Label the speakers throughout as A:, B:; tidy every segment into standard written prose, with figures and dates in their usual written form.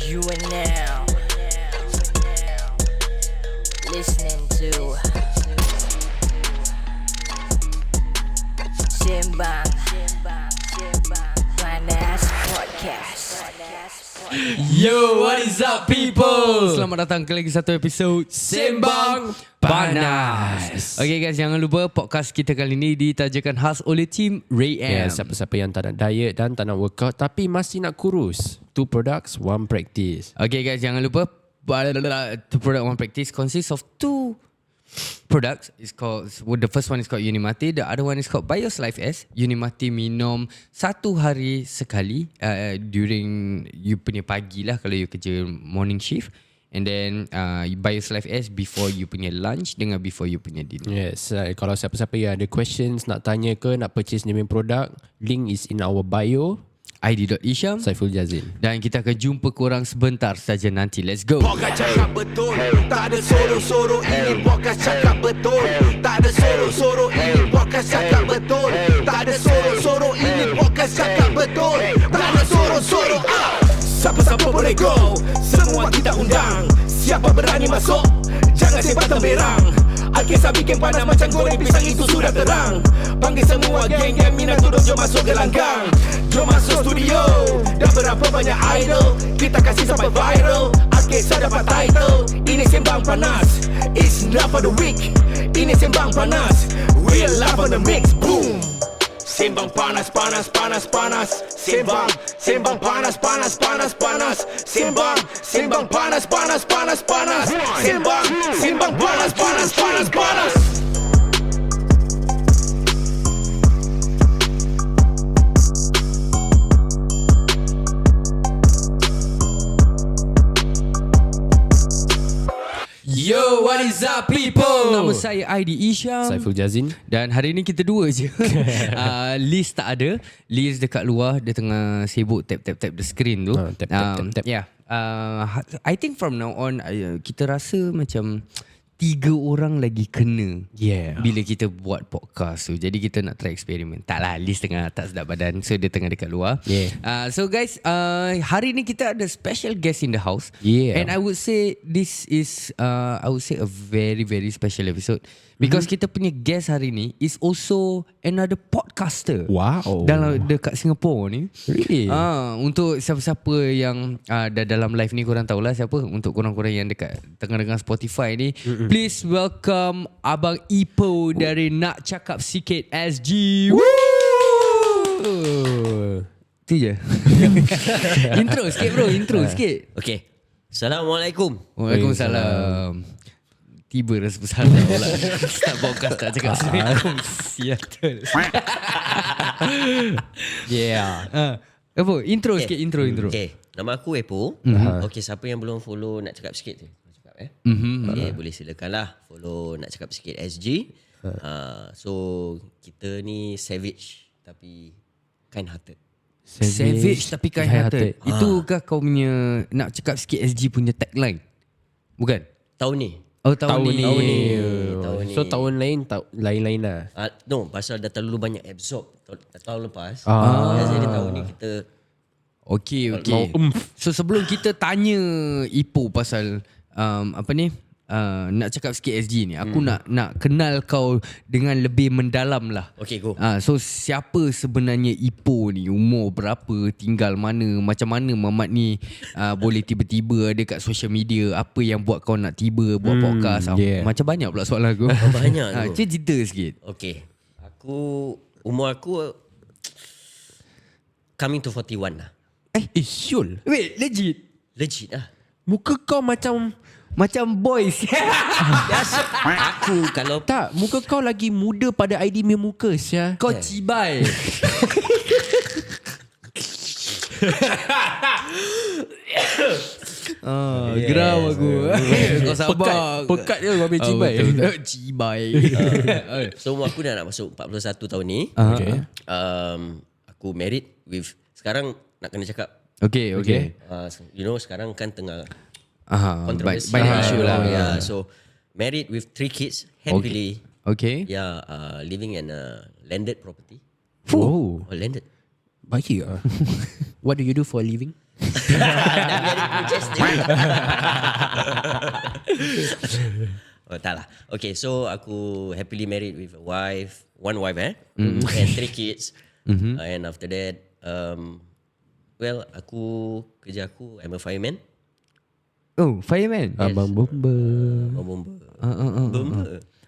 A: You are now listening to Sembang Panas Podcast.
B: Yo, what is up people? Selamat datang ke lagi satu episod Sembang Panas. Okay guys, jangan lupa podcast kita kali ini ditajakan khas oleh tim Ray M.
C: Siapa-siapa yang tak nak diet dan tak nak workout tapi masih nak kurus. 2 products, 1 practice.
B: Okay guys, jangan lupa the product one practice consists of 2 products. It's called, the first one is called Unimati. The other one is called Bios Life S. Unimati minum 1 hari sekali during you punya pagi lah kalau you kerja morning shift. And then Bios Life S before you punya lunch dengan before you punya dinner.
C: Yes, kalau siapa-siapa yang ada questions, nak tanya ke, nak purchase ni punya produk, link is in our bio.
B: ID.Isham
C: Saiful Jazin.
B: Dan kita akan jumpa korang sebentar saja nanti. Let's go.
D: Podcast cakap betul, tak ada soro-soro. Ini podcast cakap betul, tak ada soro-soro. Ini podcast cakap betul, tak ada soro-soro. Ini podcast cakap betul, tak ada soro-soro. Siapa-siapa boleh go, semua kita undang. Siapa berani masuk, jangan sebat temberang. Alkisah bikin panas macam goreng pisang, itu sudah terang. Panggil semua geng yang minat turun, jom masuk ke langgang. Jom masuk studio, dah berapa banyak idol, kita kasih sampai viral. Alkisah dapat title, ini Sembang Panas. It's not for the weak, ini Sembang Panas. Real life on the mix, boom. Sembang panas, panas, panas, panas. Sembang, sembang panas, panas, panas, panas. Sembang, sembang panas, panas, panas, panas. Sembang, sembang panas, panas, panas, panas.
B: Yo, what is up people? Nama saya ID.Isham
C: Saiful Jazin.
B: Dan hari ni kita dua je. Liz tak ada. Liz dekat luar, dia tengah sibuk tap the screen tu.
C: Tap.
B: Yeah. I think from now on kita rasa macam 3 orang lagi kena bila kita buat podcast tu. Jadi kita nak try eksperimen. Tak lah, Liz tengah tak sedap badan, so dia tengah dekat luar. So guys, hari ni kita ada special guest in the house. And I would say this is a very very special episode because kita punya guest hari ni is also another podcaster.
C: Wow.
B: Dekat Singapore ni.
C: Really?
B: Untuk siapa-siapa yang dah dalam live ni, korang tahulah siapa. Untuk korang-korang yang dekat tengah dengar Spotify ni, please welcome Abang Ipoh dari Nak Cakap Sikit SG. Woo! Tu je. Intro sikit bro, intro sikit.
E: Okay. Assalamualaikum.
B: Waalaikumsalam. Tiba rasa bersalah pula. Start podcast tak cakap Assalamualaikum. Siatul. Apa? Intro sikit, intro.
E: Okay. Nama aku Epo. Okay, siapa yang belum follow Nak Cakap Sikit tu? Cakap, Okay, boleh silakanlah follow Nak Cakap Sikit SG. So, kita ni savage tapi kind hearted.
B: Savage tapi kind hearted. Itukah kau punya Nak Cakap Sikit SG punya tagline? Bukan?
E: Tahun ni.
B: Oh, tahun ni.
C: So tahun lain lain-lain lah.
E: No, pasal dah terlalu banyak absorb tahun lepas. Jadi tahun ni kita
B: Okay. So sebelum kita tanya Ipoh pasal Nak Cakap Sikit SG ni, aku nak kenal kau dengan lebih mendalam lah.
E: Okay, go.
B: So siapa sebenarnya Ipoh ni? Umur berapa? Tinggal mana? Macam mana Mamat ni boleh tiba-tiba ada kat social media? Apa yang buat kau nak tiba buat podcast? Macam banyak pula soalan aku.
E: Banyak tu.
B: Cerita sikit.
E: Okay. Umur aku coming to 41 lah.
C: Syul.
B: Wait,
E: Legit lah.
C: Muka kau macam
B: boys.
E: Biasa. Aku kalau
C: tak, muka kau lagi muda pada ID punya muka sia.
B: Kau cibai. Geram aku. Kau sabar.
C: Pekat je kau ambil cibai.
B: Cibai.
E: So umur aku dah nak masuk 41 tahun ni. Aku married with, sekarang nak kena cakap.
B: Okay.
E: Sekarang kan tengah
B: Controversy.
E: banyak
B: issue lah.
E: So married with 3 kids, happily.
B: Okay.
E: Living in a landed property.
C: Oh,
E: Landed.
C: baik. What do you do for a living?
E: Dah biarin aku chesting. Oh, tak lah. Okay, so aku happily married with a wife. One wife and 3 kids. And after that, well, kerja aku, I'm a fireman.
B: Oh, fireman.
C: Abang bomba.
E: Bomba.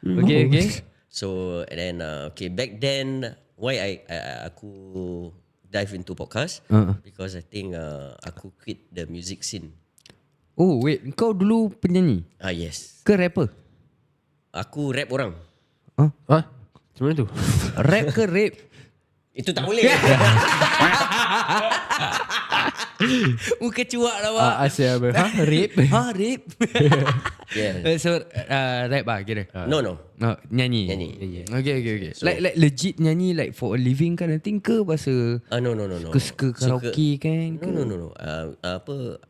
B: Okay.
E: So and then okay, back then why aku dive into podcast because I think aku quit the music scene.
B: Oh, wait. Kau dulu penyanyi?
E: Yes.
B: Ke rapper?
E: Aku rap orang.
C: Ha? Macam mana tu?
B: Rap ke rape?
E: Itu tak boleh.
B: Muka cuak lah, Wak.
C: Asyik apa? Ha? Rape?
B: Rape?
E: Yeah.
B: So, rap lah kira?
E: No.
B: Nyanyi?
E: Nyanyi.
B: Okay. So, like legit nyanyi like for a living kind of thing ke? Pasal
E: No.
B: suka karaoke kan?
E: No.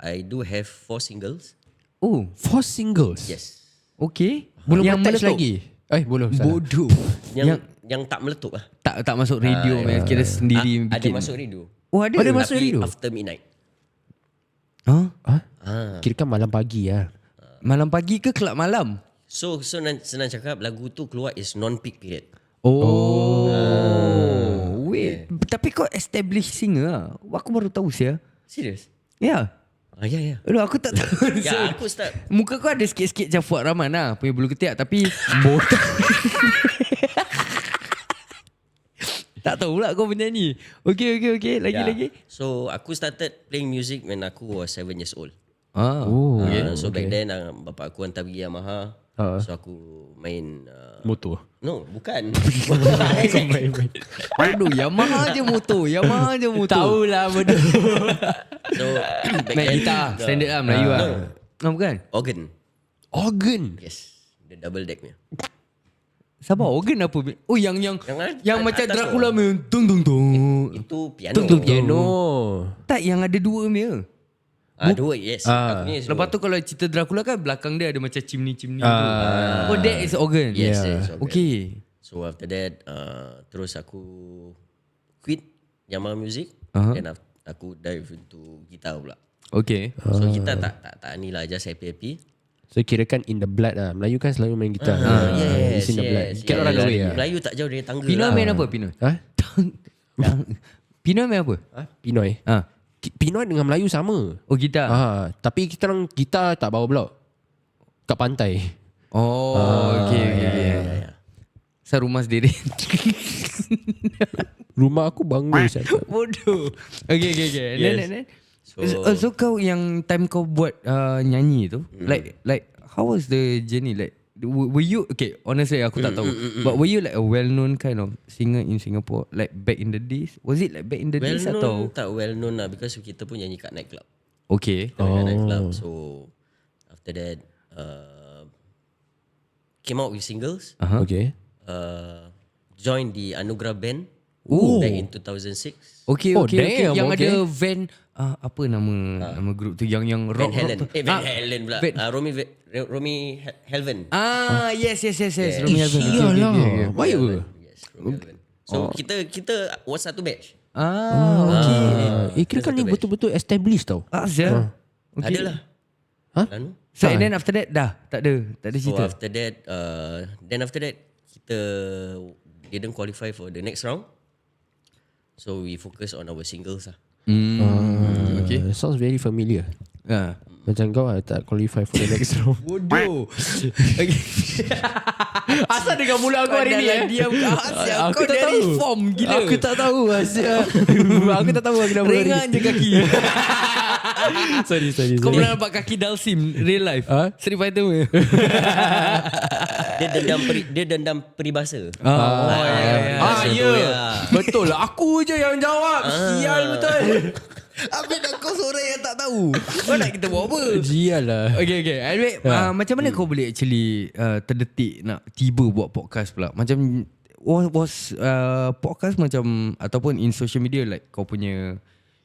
E: I do have 4 singles.
B: Oh,
C: 4 singles?
E: Yes.
B: okay.
C: Belum
B: yang
C: attach
B: meletup?
C: lagi? Belum. Salah.
B: Bodoh.
E: Yang tak meletup lah.
B: Tak masuk radio, kira sendiri
E: Ada
B: bikin.
E: masuk radio.
B: Oh, ada?
C: Ada masuk
E: Tapi
C: radio?
E: after midnight.
C: Kira kan malam pagi lah.
B: Malam pagi ke kelab malam?
E: So senang cakap lagu tu keluar is non-peak period.
B: Wait. Tapi kau established singer lah. Aku baru tahu sia.
E: Serius?
B: Ya.
E: Ya.
B: Aduh, aku tak tahu.
E: Ya, aku start.
B: Muka kau ada sikit-sikit macam Fuad Rahman lah. Punya bulu ketiak. Tapi botak. Tak tahu pula kau penyanyi. Okay. Lagi.
E: So aku started playing music when aku was 7 years old. So back then bapak aku hantar pergi Yamaha. So aku main
C: Motor.
E: no, bukan.
B: Aduh, Yamaha je motor.
C: Tahu lah benda.
E: So back
B: Main
E: then
B: gitar. Standard lah Melayu lah. Bukan?
C: Organ.
E: Yes. The double deck punya.
B: Sabar, organ apa? Oh, yang macam
E: atas
B: Dracula
E: tu.
B: punya tung.
E: Itu piano.
C: Piano.
B: Tak, yang ada dua punya.
E: Dua, yes. Aku ni
B: Lepas tu kalau cerita Dracula kan belakang dia ada macam chimney tu. Oh, that is organ.
E: Yes,
C: Yeah.
E: yes.
B: Okay.
E: So after that terus aku quit Yamaha Music and aku dive into guitar pula.
B: Okay.
E: So gitar tak ni lah, just happy.
C: So kira kan in the blood lah. Melayu kan selalu main gitar.
E: Yes,
C: It's in the blood.
E: yes.
C: Cannot run away lah.
E: Melayu tak jauh dari tangga
B: Pinoy
E: lah.
B: main apa, Pinoy?
C: Ha?
B: Pinoy main apa?
C: Pinoy. Pinoy dengan Melayu sama.
B: Oh, gitar.
C: Tapi kita orang gitar tak bawa blok. Kat pantai.
B: Oh, okay. Saya rumah sendiri.
C: Rumah aku bangun saya.
B: Bodoh. Okay.
E: Yes.
B: Then. So kau yang time kau buat nyanyi tu, like how was the journey? Like were you okay? Honestly, aku tak tahu. But were you like a well-known kind of singer in Singapore, like back in the days? Was it like back in the days atau?
E: Tak well known lah because kita pun nyanyi kat nightclub.
B: Okay.
E: Kat nightclub. So after that came out with singles.
C: Okay.
E: Joined the Anugerah Band back in 2006.
B: Okay.
C: damn,
B: Yang
C: okay.
B: ada van apa nama grup tu yang rock
E: Van Halen.
B: tu.
E: Van Halen pula. Romy Helven.
B: Yes.
E: Yeah.
B: Romy Helven.
C: Iyalah.
B: Okay.
C: Baik ke?
E: Yes, Romy Helven. So kita was satu batch.
B: Okay.
C: Kira kan ni betul-betul established tau.
B: Azal. Okay.
E: Adalah.
C: Ha?
E: Lalu.
B: So and then after that dah tak ada
E: So
B: cerita.
E: after that kita didn't qualify for the next round. So we focus on our singles lah.
B: Okay.
C: Sounds very familiar. Macam kau tak qualify for the next round.
B: Bodoh. Okay.
C: Asal dengan mula aku hari ni
B: Diam kau
C: tak
B: dari
C: tahu.
B: form gila.
C: Aku tak tahu Asyik. Aku tak tahu kenapa hari
B: Ringan je kaki.
C: Sorry.
B: Kau pernah nampak kaki Dalsim real life? Street Fighter punya.
E: Dia dendam peribahasa.
C: Ya. Betul lah. Aku je yang jawab. Sial betul.
B: Habis dah kau seorang yang tak tahu. Kau nak kita buat apa?
C: Jial lah.
B: Okay. Anyway, macam mana kau boleh actually terdetik nak tiba buat podcast pula? Macam was podcast macam ataupun in social media like kau punya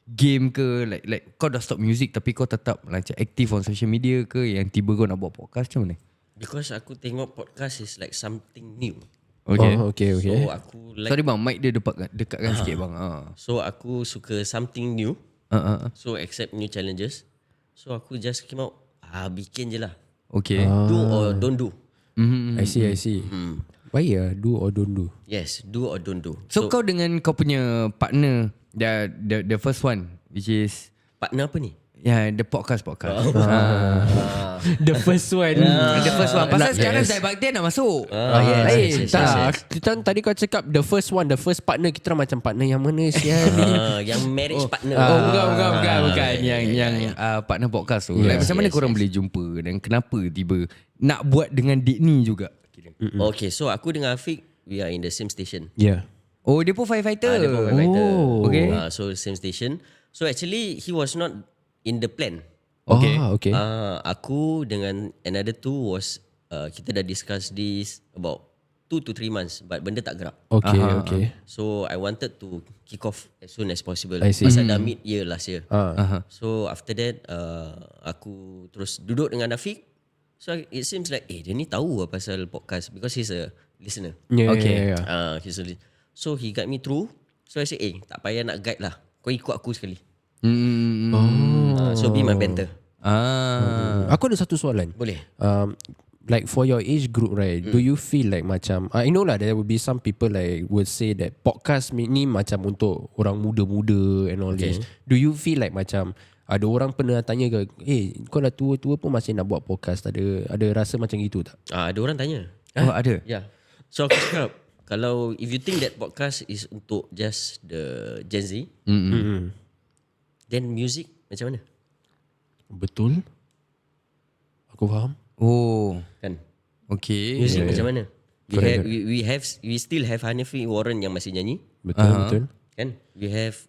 B: game ke like kau dah stop music tapi kau tetap macam active on social media ke yang tiba kau nak buat podcast macam mana?
E: Because aku tengok podcast is like something new.
B: Okay.
C: Okay.
E: So aku like
B: Sorry bang, mic dia dekatkan sikit bang.
E: So aku suka something new. So accept new challenges. So aku just came out, bikin je lah.
B: Okay.
E: Do or don't do.
C: I see. Why do or don't do?
E: Yes, do or don't do.
B: So kau dengan kau punya partner, the first one, which is
E: partner apa ni?
B: the podcast.
C: The first one.
B: The first one. Pasal sekarang Zai Bakti nak masuk.
E: Yes.
C: Kita tadi kau cakap the first one, the first partner, kita orang macam partner yang mana sial ni?
E: Yang marriage partner.
B: Bukan. Yang partner podcast tu. Like, macam mana korang boleh jumpa dan kenapa tiba nak buat dengan Dikni juga?
E: Okay, so aku dengan Afiq, we are in the same station.
C: Yeah.
B: Oh, dia pun firefighter.
E: Dia pun firefighter.
B: Okay.
E: So same station. So actually he was not in the plan.
B: Okay.
E: Aku dengan another two was kita dah discuss this about 2 to 3 months, but benda tak gerak.
C: Okay.
E: So I wanted to kick off as soon as possible.
C: I see.
E: Pasal dah mid year last year. So after that aku terus duduk dengan Afiq. So it seems like dia ni tahu lah pasal podcast because he's a listener.
C: Yeah.
E: So he guide me through. So I say tak payah nak guide lah, kau ikut aku sekali. So be my mentor.
C: Aku ada satu soalan.
E: Boleh.
C: Like for your age group, right? Do you feel like macam I know lah there will be some people like would say that podcast ni macam untuk orang muda-muda and all this. Do you feel like macam ada orang pernah tanya ke, kau dah tua-tua pun masih nak buat podcast? Ada rasa macam gitu tak?
E: Ada orang tanya.
B: Oh, ada?
E: Yeah. So aku cakap, kalau if you think that podcast is untuk just the Gen Z, then music macam mana?
C: Betul. Aku faham.
B: Oh,
E: Kan?
B: okay.
E: Music macam mana?
C: Correct.
E: We still have Hanafi Warren yang masih nyanyi.
C: Betul.
E: Kan? We have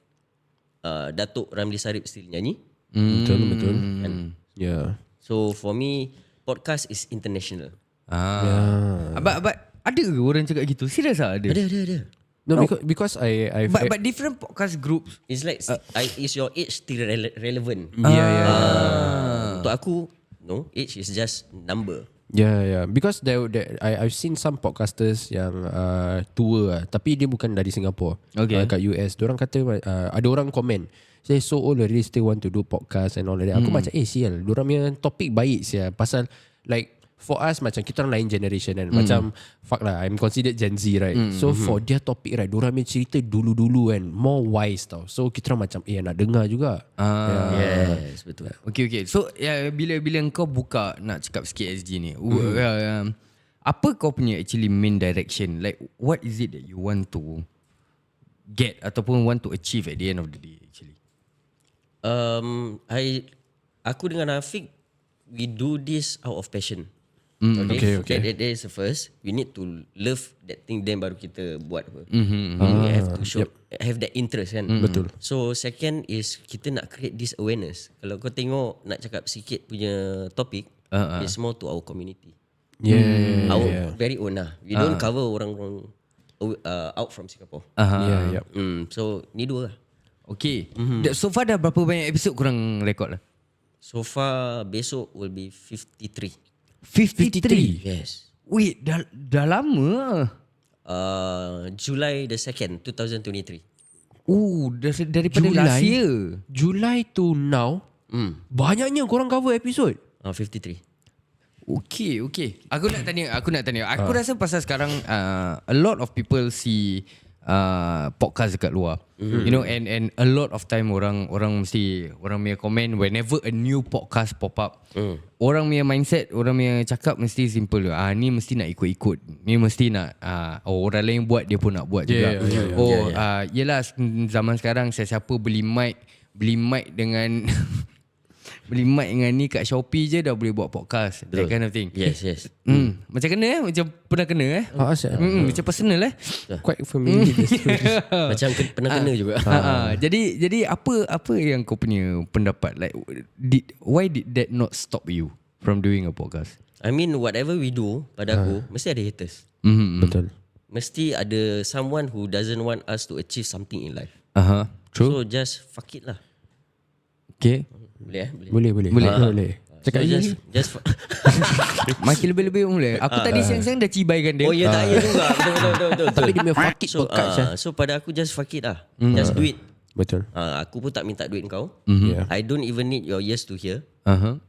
E: Datuk Ramli Sarip still nyanyi.
C: Betul.
E: Kan?
C: Yeah.
E: So for me, podcast is international.
B: But ada ke orang cakap gitu? Serius tak ada?
E: Ada.
C: No, because I
B: But different podcast groups.
E: It's like is your age still relevant? Untuk aku, no, age is just number.
C: Yeah. Because I've seen some podcasters yang tua tapi dia bukan dari Singapore.
B: Okay.
C: Kat US. Diorang kata ada orang komen, say so old already still want to do podcast and all that. Aku macam sial, diorang punya topik baik sial. Pasal like for us macam kita orang lain generation kan. Macam fuck lah, I'm considered Gen Z, right? So for their topik, right, diorang punya cerita dulu-dulu kan, more wise tau. So kita orang macam nak dengar juga.
E: Yes, betul.
B: Okay. So bila kau buka nak cakap sikit SG ni, apa kau punya actually main direction? Like what is it that you want to get ataupun want to achieve at the end of the day actually?
E: Aku dengan Afiq, we do this out of passion.
C: Okay.
E: That is the first. We need to love that thing, then baru kita buat apa. We have to show have that interest kan.
C: Betul.
E: So second is kita nak create this awareness. Kalau kau tengok nak cakap sikit punya topik, it's more to our community. Our very own lah. We don't cover orang out from Singapore. So ni dua lah.
B: Okay. So far dah berapa banyak episod korang record lah?
E: So far besok will be 53.
B: 53?
E: Yes.
B: Wait, dah lama.
E: July the 2nd 2023.
B: Daripada last year.
C: July to now, banyaknya korang cover episod.
E: 53.
B: Okay. Aku nak tanya. Aku rasa pasal sekarang a lot of people see podcast dekat luar. You know, and a lot of time orang punya comment whenever a new podcast pop up. Orang punya mindset, orang punya cakap mesti simple. Ni mesti nak ikut-ikut. Ni mesti nak orang lain buat dia pun nak buat juga. Yelah zaman sekarang siapa beli mic dengan beli mic dengan ni kat Shopee je dah boleh buat podcast. That kind of thing.
E: Yes.
B: Macam kena macam pernah kena macam personal
C: Quite familiar with this.
E: Macam pernah kena juga.
B: Jadi apa yang kau punya pendapat, like why did that not stop you from doing a podcast?
E: I mean whatever we do, pada aku mesti ada haters.
C: Betul.
E: Mesti ada someone who doesn't want us to achieve something in life.
B: True.
E: So just fuck it lah.
B: Okay.
C: Boleh. Cakap
E: so just
B: makin lebih-lebih boleh. Aku tadi siang-siang dah cibaikan dia.
E: Oh ya tak ya juga. Betul.
C: Tapi dia punya fuck it podcast.
E: So pada aku just fuck it lah. Just do it.
C: Betul.
E: Aku pun tak minta duit kau.
C: Yeah.
E: I don't even need your ears to hear.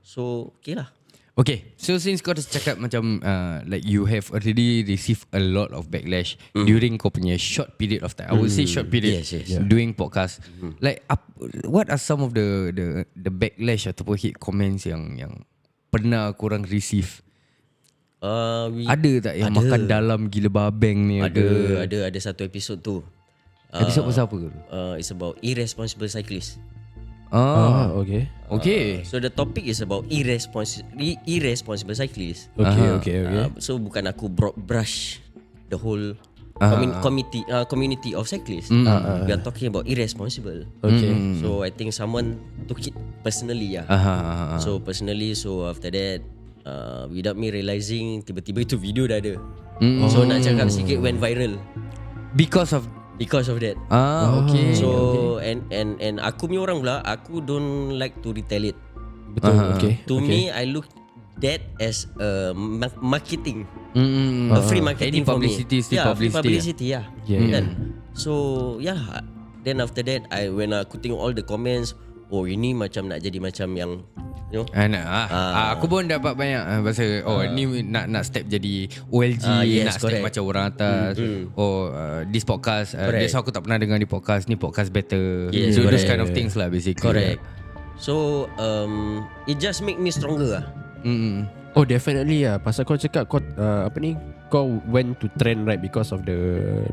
E: So okay lah.
B: Okay, so since kau dah cakap macam like you have already received a lot of backlash during kau punya short period of time. I would say short period
E: Yes.
B: doing podcast. Like what are some of the backlash ataupun hate comments yang pernah korang receive? Ada tak yang makan dalam gila babeng ni?
E: Ada satu episod tu.
B: Episod pasal apa tu?
E: It's about irresponsible cyclist.
C: Okay.
E: So the topic is about irresponsible cyclist.
C: Okay.
E: So bukan aku broad brush the whole community of cyclists. We are talking about irresponsible.
C: Okay.
E: So I think someone took it personally. So personally, so after that, without me realizing, tiba-tiba itu video dah ada. So nak cakap sikit went viral
B: Because of
E: that.
B: okay.
E: So and aku punya orang pula, aku don't like to retaliate.
C: Betul. Okay.
E: To me, I look that as a marketing, a free marketing
B: Any
E: for me.
B: publicity, still
E: Free
B: publicity,
E: publicity.
C: Yeah.
E: Kan? So then after that, when aku tengok all the comments, ini macam nak jadi macam yang
B: aku pun dapat banyak pasal ni nak step jadi OLG,
E: yes,
B: nak step
E: correct.
B: macam orang atas. This podcast that's why aku tak pernah dengar di podcast ni, podcast better.
E: Yes,
B: So those
E: correct.
B: kind of things lah basically.
E: correct. So it just make me stronger.
C: Oh, definitely pasal kau cakap kau kau went to trend right because of the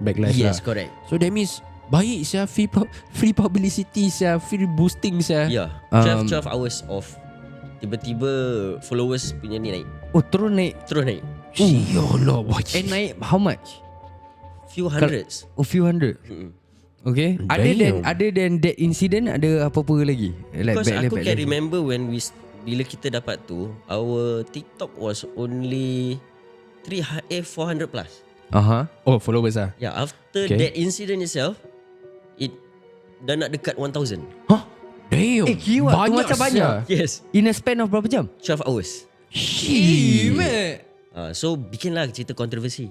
C: backlash
E: Yes,
C: lah.
E: correct.
C: So that means baik sia, free publicity sia, free boosting sia.
E: Yeah, 12 hours of tiba-tiba followers punya ni naik.
B: Terus naik.
E: Terus naik.
C: Sialah,
B: And naik how much?
E: Few hundreds.
B: Few hundred. Okay.
C: Damn.
B: Other than that incident, ada apa-apa lagi?
E: Because aku can remember when bila kita dapat tu, our TikTok was only 400 plus.
C: Oh, followers ah.
E: Yeah, after
C: Okay.
E: that incident itself, it dah nak dekat 1,000.
C: Damn.
B: kiwak tu macam banyak.
E: Yes,
B: In a span of berapa jam?
E: 12 hours.
B: Shit.
E: So bikinlah cerita kontroversi.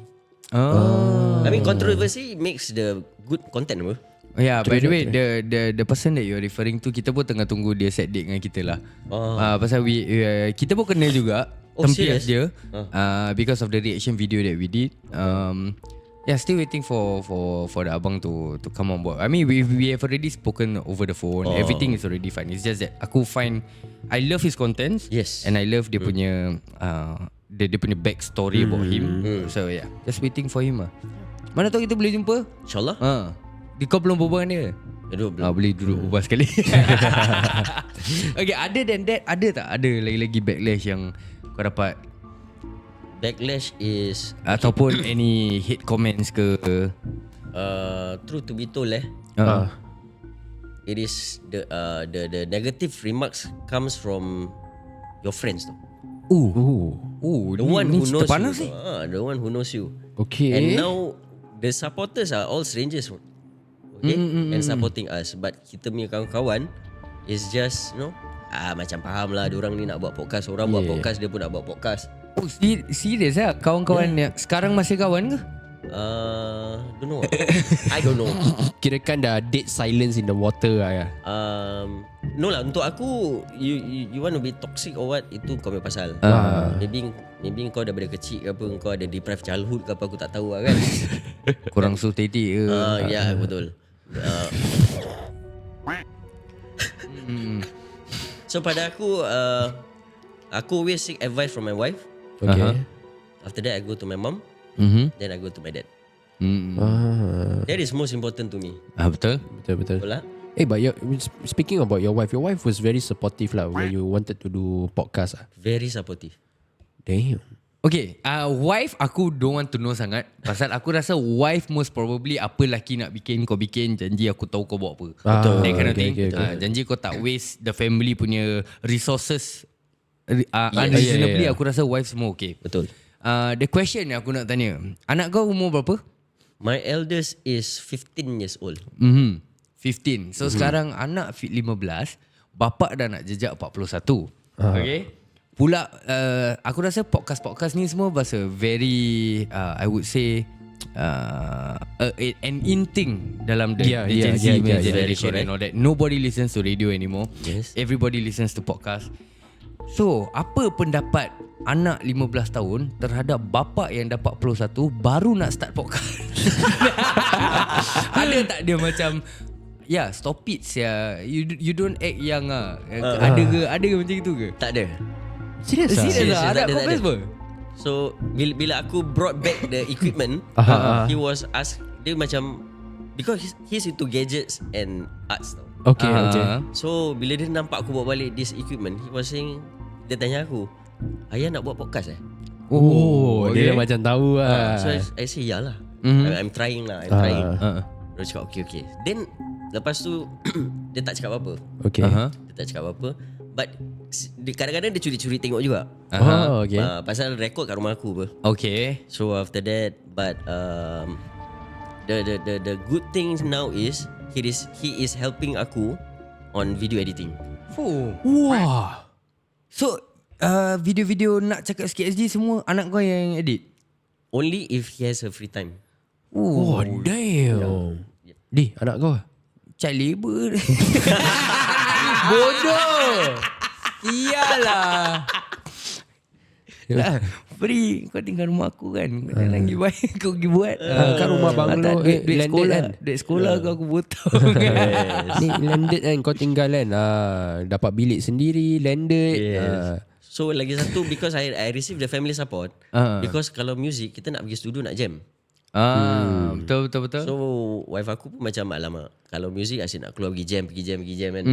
E: I mean controversy makes the good content apa?
B: Yeah, by the way, the person that you're referring to, kita pun tengah tunggu dia set date dengan kita lah. Pasal kita pun kenal juga. Tempias
E: serious?
B: dia because of the reaction video that we did. Yeah, still waiting for the abang to come on board. I mean, we have already spoken over the phone. Everything is already fine. It's just that aku find I love his contents.
E: Yes.
B: And I love dia punya dia punya backstory about him. So yeah, just waiting for him lah. Mana tahu kita boleh jumpa?
E: InsyaAllah.
B: Kau belum berbual dengan dia?
E: Aduh, belum.
B: Boleh duduk berbual sekali. Okay, other than that, ada tak? Ada lagi-lagi backlash yang kau dapat?
E: Backlash is
B: Ataupun any hate comments ke?
E: true to be told it is the negative remarks comes from your friends tu. The one who knows
B: terpanas
E: you.
B: ni.
E: The one who knows you.
C: Okay.
E: And now the supporters are all strangers. Okay? And supporting us. But kita punya kawan-kawan is just macam faham lah, diorang ni nak buat podcast. Orang buat podcast, dia pun nak buat podcast.
B: Serius lah? Kawan-kawan yang sekarang masih kawan ke?
E: Don't know. I don't know.
C: Kirakan dah dead silence in the water lah ya.
E: No lah, untuk aku you want to be toxic or what, itu kau punya pasal. Maybe kau daripada kecil ke apa, kau ada deprived childhood ke apa, aku tak tahu lah kan.
B: Korang suruh tetik ke?
E: Ya, betul. So pada aku always seek advice from my wife.
C: Okay.
E: After that I go to my mom. Then I go to my dad. That is most important to me.
B: Betul.
C: Betul.
E: Betul lah.
C: But speaking about your wife was very supportive lah when you wanted to do podcast ah.
E: Very supportive.
C: Damn.
B: Okay, wife aku don't want to know sangat. Pasal aku rasa wife most probably apa lelaki nak bikin, kau bikin. Janji aku tahu kau buat apa.
C: Betul.
B: That kind of
C: Okay,
B: thing.
C: okay.
B: Janji kau tak waste the family punya resources unreasonably. Aku rasa wife semua okay.
E: Betul.
B: The question yang aku nak tanya, anak kau umur berapa?
E: My eldest is 15 years old.
B: 15. So sekarang anak 15, bapak dah nak jejak 41. Okay. Pula aku rasa podcast ni semua bahasa very I would say an in thing dalam the
C: Yeah,
B: Gen Z
C: yeah,
B: generation
E: yeah,
B: and all that. Nobody listens to radio anymore.
E: Yes.
B: Everybody listens to podcast. So, apa pendapat anak 15 tahun terhadap bapa yang dah 41 baru nak start podcast? Ada tak dia macam stop it sia. You don't act young ah. Ada ke macam itu ke?
E: Tak ada.
B: Serius
E: Serius,
B: lah. Ada
E: tak ada.
B: confess apa?
E: So bila aku brought back the equipment, he was asked, dia macam, because he's into gadgets and arts tau.
C: Okay.
E: So bila dia nampak aku bawa balik this equipment, he was saying, dia tanya aku, ayah nak buat podcast eh?
C: Oh, dia dah macam tahu lah.
E: So I say ya lah. I'm trying lah. Dia cakap okay. Then lepas tu dia tak cakap apa-apa.
C: Okay.
E: Dia tak cakap apa-apa. But kadang-kadang dia curi-curi tengok juga.
C: Oh, okay.
E: Pasal rekod kat rumah aku apa.
B: Okay.
E: So after that, but the good thing now is he is helping aku on video editing.
C: Wah.
B: So video-video nak cakap sikit SG semua anak kau yang edit?
E: Only if he has a free time.
C: Oh, damn. Di, anak kau?
B: Child labor. Bodoh. Iyalah. Free. Kau tinggal rumah aku kan. Kau jangan pergi bayar. Kau pergi buat.
C: Kan rumah banglo
B: duit
C: landed
B: sekolah
C: kan?
B: duit sekolah kau aku potong.
C: Ni landed kan, kau tinggal kan, dapat bilik sendiri, landed.
E: Yes. So lagi satu, because I receive the family support. Because kalau music kita nak pergi studio nak jam.
B: Betul.
E: So wife aku pun macam alamak, kalau music asyik nak keluar pergi jam kan.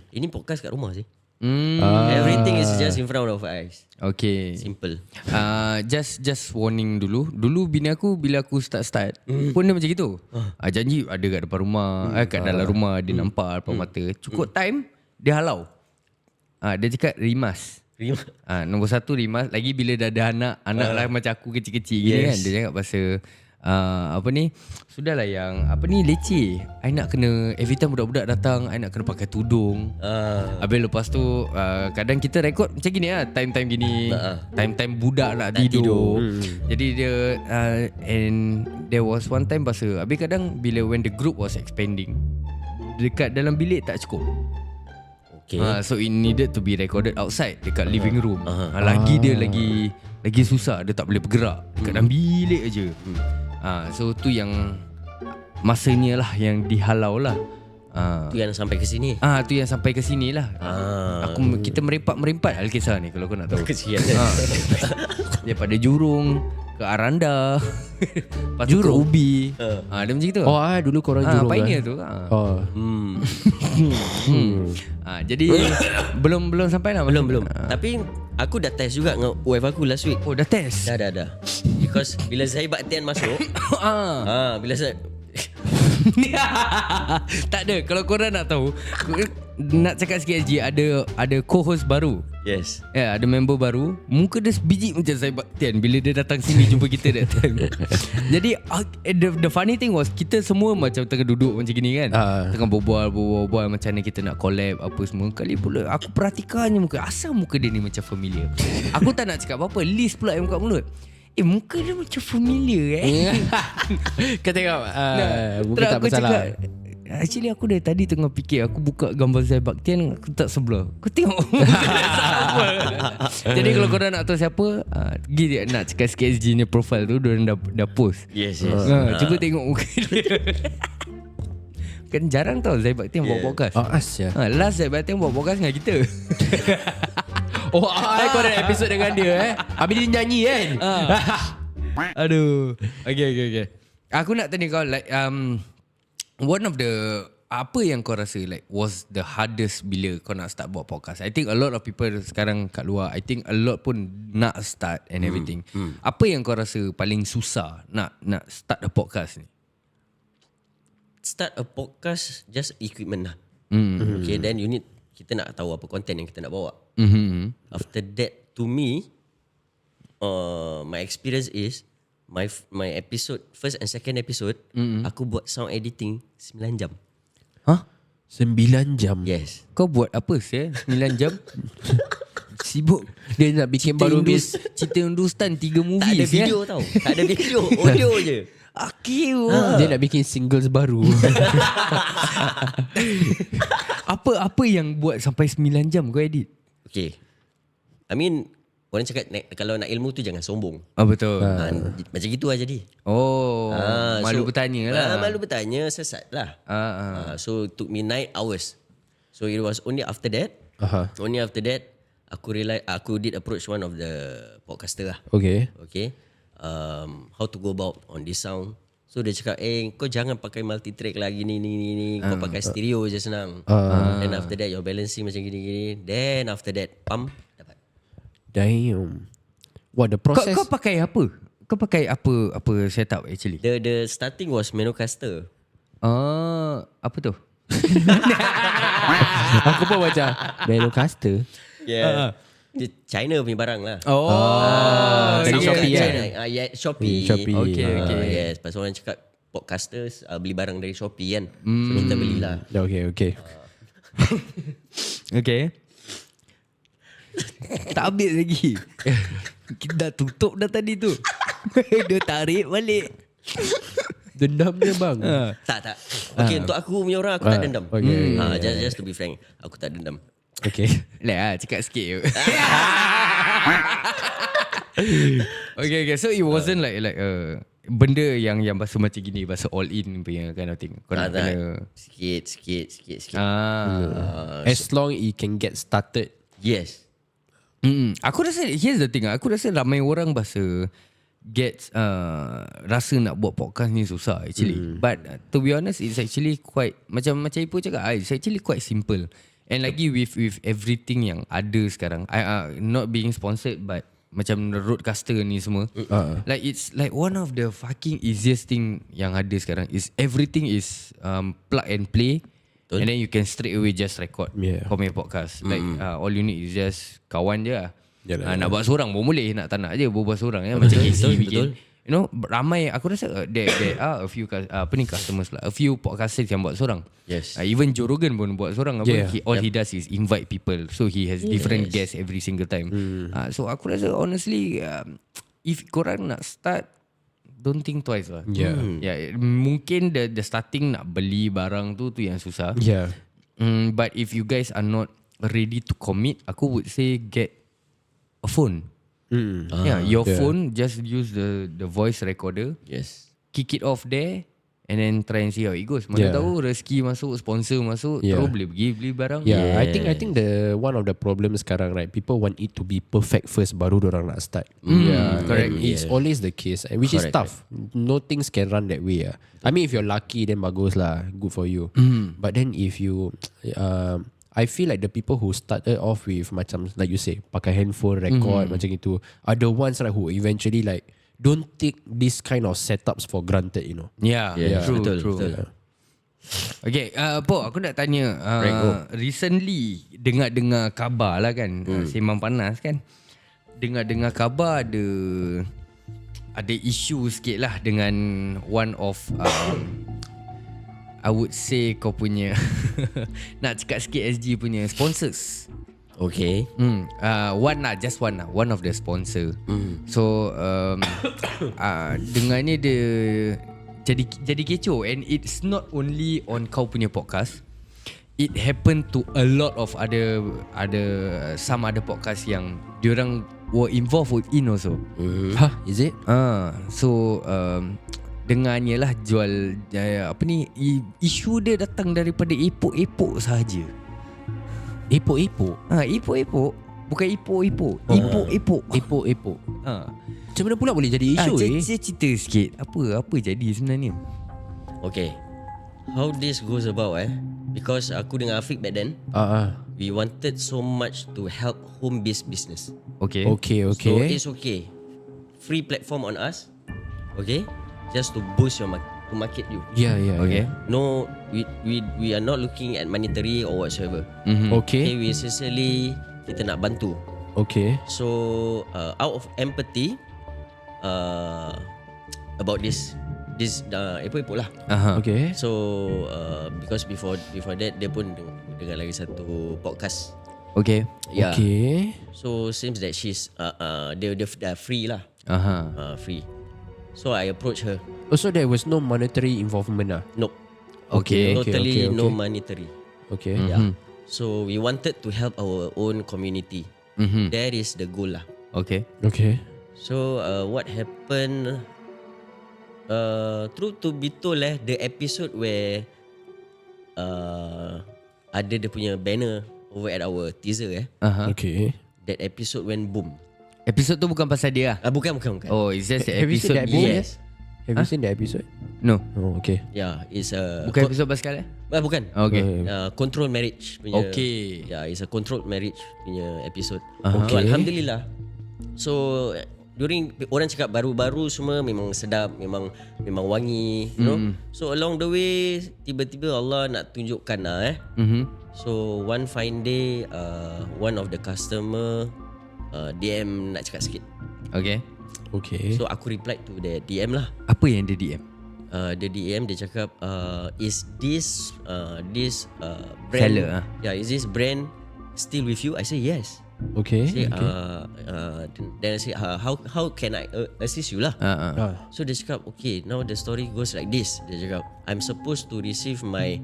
E: Ini podcast kat rumah sih. Everything is just in front of eyes.
B: Okay.
E: Simple.
B: Just warning dulu. Dulu bini aku bila aku start pun dia macam gitu. Janji ada kat depan rumah, kat dalam rumah dia nampak depan mata. Cukup time dia halau. Dia cakap rimas. Nombor satu rimas. Lagi bila dah ada anak lah macam aku kecil-kecil gini kan. Dia cakap pasal sudahlah yang leceh. I nak kena every time budak-budak datang, I nak kena pakai tudung. Habis lepas tu kadang kita rekod macam gini lah, time-time gini, time-time budak nak tidur. Jadi dia and there was one time pasal habis kadang bila when the group was expanding, dekat dalam bilik tak cukup.
E: Okay.
B: So it needed to be recorded outside dekat living room. Lagi dia lagi susah, dia tak boleh bergerak dekat dalam bilik aje. So tu yang masanya lah yang dihalau lah.
E: Tu yang sampai ke sini.
B: Tu yang sampai ke sini lah. Kita merempat Alkisah ni kalau kau nak tahu.
E: Kesian.
B: Daripada Jurong ke Aranda, lepas tu ke Ubi. Dia macam gitu.
C: Dulu korang Jurong
B: Pioneer tu. Jadi belum sampai lah.
E: Belum. Tapi aku dah test juga dengan wife aku last week.
B: Oh, dah test?
E: Dah. Because bila Zahid Baktian masuk, bila saya
B: tak ada. Kalau korang nak tahu, nak cakap sikit SG, ada co-host baru.
E: Yes.
B: Ada member baru. Muka dia sebiji macam Zahid Baktian bila dia datang sini jumpa kita that time. Jadi the funny thing was, kita semua macam tengah duduk macam gini kan, tengah berbual macam mana kita nak collab apa semua. Kali pula aku perhatikannya muka, asal muka dia ni macam familiar. Aku tak nak cakap apa-apa, list pula yang buka mulut. Muka dia macam familiar
C: Kau tengok muka tak
B: aku
C: masalah
B: cakap, actually aku dari tadi tengah fikir, aku buka gambar Zahid Baktian, aku tak sebelah. Kau tengok Jadi kalau korang nak tahu siapa, pergi nak cakap sikit SG ni profile tu, diorang dah post.
E: Yes.
B: Cuba tengok muka dia. Kan jarang tau Zahid Baktian buat podcast. Last Zahid Baktian buat podcast dengan kita.
C: kau ada episod dengan dia habis dia nyanyi kan.
B: Aduh. Okay. Aku nak tanya kau, like one of the, apa yang kau rasa like was the hardest bila kau nak start buat podcast? I think a lot of people sekarang kat luar, I think a lot pun nak start and everything. Apa yang kau rasa paling susah nak start a podcast ni?
E: Start a podcast, just equipment lah. Okay, then kita nak tahu apa content yang kita nak bawa. After that, to me, my experience is my episode, first and second episode, aku buat sound editing 9 jam.
C: 9 jam.
E: Yes.
B: Kau buat apa sih 9 jam? Sibuk.
C: Dia nak bikin baru bis.
B: Cerita Hindustan 3 movie.
E: Tak ada video tau. Tak ada video, audio je.
B: Akil.
C: Dia nak bikin singles baru.
B: Apa yang buat sampai 9 jam kau edit?
E: Okay, I mean, orang cakap kalau nak ilmu tu jangan sombong.
B: Betul.
E: Macam gitu lah jadi.
B: Oh, malu bertanya lah.
E: Malu bertanya, sesat lah. So it took me 9 hours. So it was only after that, aku realize aku did approach one of the podcaster lah.
C: Okay.
E: How to go about on this sound. So dia cakap, kau jangan pakai multi track lah gini. Kau pakai stereo je senang. Then after that your balancing macam gini. Then after that dapat.
C: Damn. What the process?
B: Kau pakai apa? Kau pakai apa setup actually?
E: The starting was Manocaster.
B: Apa tu?
C: Aku pun macam Manocaster.
E: Yeah. China punya barang lah.
C: Dari Shopee kan?
E: Shopee.
C: Shopee.
B: Okay.
E: Yes, pasal orang cakap podcasters beli barang dari Shopee kan. So kita belilah.
C: Okay.
B: Okay. Tak habis lagi. Kita dah tutup dah tadi tu. Dia tarik balik.
C: Dendam dia bang.
E: Tak. Okay, untuk aku punya orang aku tak dendam.
C: Okay.
E: Just to be frank, aku tak dendam.
C: Okay.
B: Cakap sikit. Okay. So it wasn't like benda yang pasal macam gini, pasal all in punya kind of thing. Kau nak kena
E: Sikit.
C: As long it can get started.
E: Yes.
B: Aku rasa here's the thing. Aku rasa ramai orang rasa nak buat podcast ni susah actually. But to be honest, it's actually quite macam Ipoh cakap, it's actually quite simple. And lagi with everything yang ada sekarang, not being sponsored but macam roadcaster ni semua, like it's like one of the fucking easiest thing yang ada sekarang is everything is plug and play. And then you can straight away just record kau punya podcast. Like all you need is just kawan je lah. Nak buat seorang pun boleh, nak tak nak je berbual seorang ya. Macam KC bikin. You know, ramai aku rasa there are a few customers lah, a few podcasters yang buat seorang.
E: Yes.
B: Even Joe Rogan pun buat seorang. All he does is invite people. So he has different guests every single time. So aku rasa honestly, if korang nak start, don't think twice lah. Mungkin the starting nak beli barang tu yang susah. But if you guys are not ready to commit, aku would say get a phone. Your phone, just use the voice recorder.
E: Yes.
B: Kick it off there and then try and see how it goes. Mana tahu rezeki masuk, sponsor masuk, terus boleh pergi beli barang.
C: I think the one of the problems sekarang, right, people want it to be perfect first baru orang nak start.
B: Correct.
C: It's always the case, which is tough. No things can run that way. I mean, if you're lucky, then bagus lah, good for you. But then if you I feel like the people who started off with macam like you say, pakai handphone record macam itu, are the ones right who eventually like don't take this kind of setups for granted, you know.
B: True.
E: Betul.
B: Okay, Pok, aku nak tanya, recently dengar khabar lah kan, Sembang Panas kan, dengar khabar ada isu sikit lah dengan one of I would say kau punya nak cakap sikit SG punya sponsors.
E: Okay.
B: One of the sponsor. So dengarnya dia jadi kecoh, and it's not only on kau punya podcast. It happened to a lot of some other podcast yang diorang were involved in also.
C: Is it?
B: So dengarnya lah jual isu dia datang daripada epok-epok sahaja.
C: Epok-epok?
B: Epok-epok. Bukan epok-epok. Epok-epok.
C: Epok-epok. Macam mana pula boleh jadi isu
B: Saya cerita sikit apa jadi sebenarnya.
E: Okay, how this goes about because aku dengan Afiq back then, we wanted so much to help home-based business.
B: Okay.
E: So it's okay, free platform on us. Okay, just to boost your to market you.
B: Okay.
E: No, we are not looking at monetary or whatsoever.
C: Okay.
E: We essentially kita nak bantu.
C: Okay.
E: So out of empathy about this epok-epok lah.
C: Okay.
E: So because before that dia pun dengar lagi satu podcast.
B: Okay.
E: Yeah.
C: Okay.
E: So seems that she's dia free lah. Free. So I approach her.
C: Also there was no monetary involvement lah.
E: Nope.
B: Okay.
E: Totally
C: okay.
E: no monetary.
C: Okay.
E: Yeah. So we wanted to help our own community. That is the goal lah.
B: Okay.
C: Okay.
E: So what happened? Truth to be told, the episode where ada dia punya banner over at our teaser,
C: Okay.
E: that episode went boom.
B: Episode tu bukan pasal dia lah.
E: Bukan.
B: Oh, it's just the
C: Have you seen
B: episode
C: that
B: boom.
C: episode?
E: Yes.
C: Have you seen the episode?
B: No.
C: Oh, okay.
E: Yeah, it's a
B: Bukan episode Pascal
E: bukan.
B: Okay.
E: Control marriage punya.
B: Okay.
E: Yeah, it's a controlled marriage punya episode.
B: Okay.
E: So, alhamdulillah. So during orang cakap baru-baru semua memang sedap, memang wangi, you know. So along the way tiba-tiba Allah nak tunjukkan lah So one fine day one of the customer DM nak cakap sikit.
B: Okay.
C: Okay.
E: So aku reply to the DM lah.
B: Apa yang dia DM?
E: The DM dia cakap is this brand
B: Seller,
E: is this brand still with you? I say yes.
C: Okay.
E: Say,
C: okay.
E: then I say how can I assist you lah? So dia cakap okay, now the story goes like this. Dia cakap I'm supposed to receive my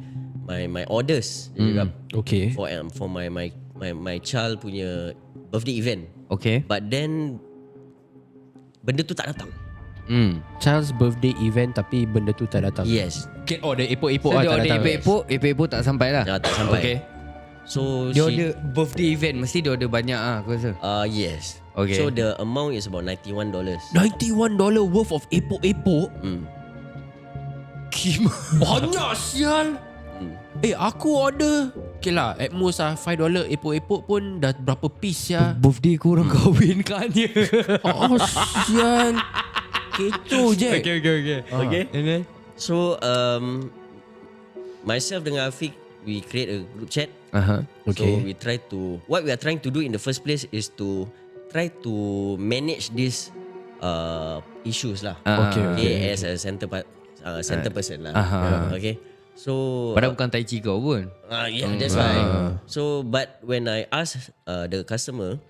E: orders. Dia cakap
C: Okay.
E: for my child punya birthday event.
B: Okay.
E: But then benda tu tak datang.
C: Child's birthday event tapi benda tu tak datang.
E: Yes.
C: Oh, the epok-epok
B: So dia
C: tak
B: order
C: datang.
B: epok-epok tak sampai lah.
E: Tak sampai.
B: Okay.
E: So
B: Dia order birthday event, mesti dia order banyak aku rasa.
E: yes.
B: Okay.
E: So the amount is about $91.
C: $91 worth of epok-epok. Banyak sial. Aku order okay lah, at most $5 epok-epok pun dah berapa piece ya.
B: Birthday korang kahwin kan dia.
C: Oh sial. Kecoh je.
B: Okay. And then?
E: So myself dengan Afiq, we create a group chat.
C: Okay.
E: So we try to, what we are trying to do in the first place is to try to manage these issues lah.
C: Okay.
E: As a center person lah. Okay. So
B: Padahal bukan tai chi kau pun.
E: yeah, that's why. So but when I ask the customer,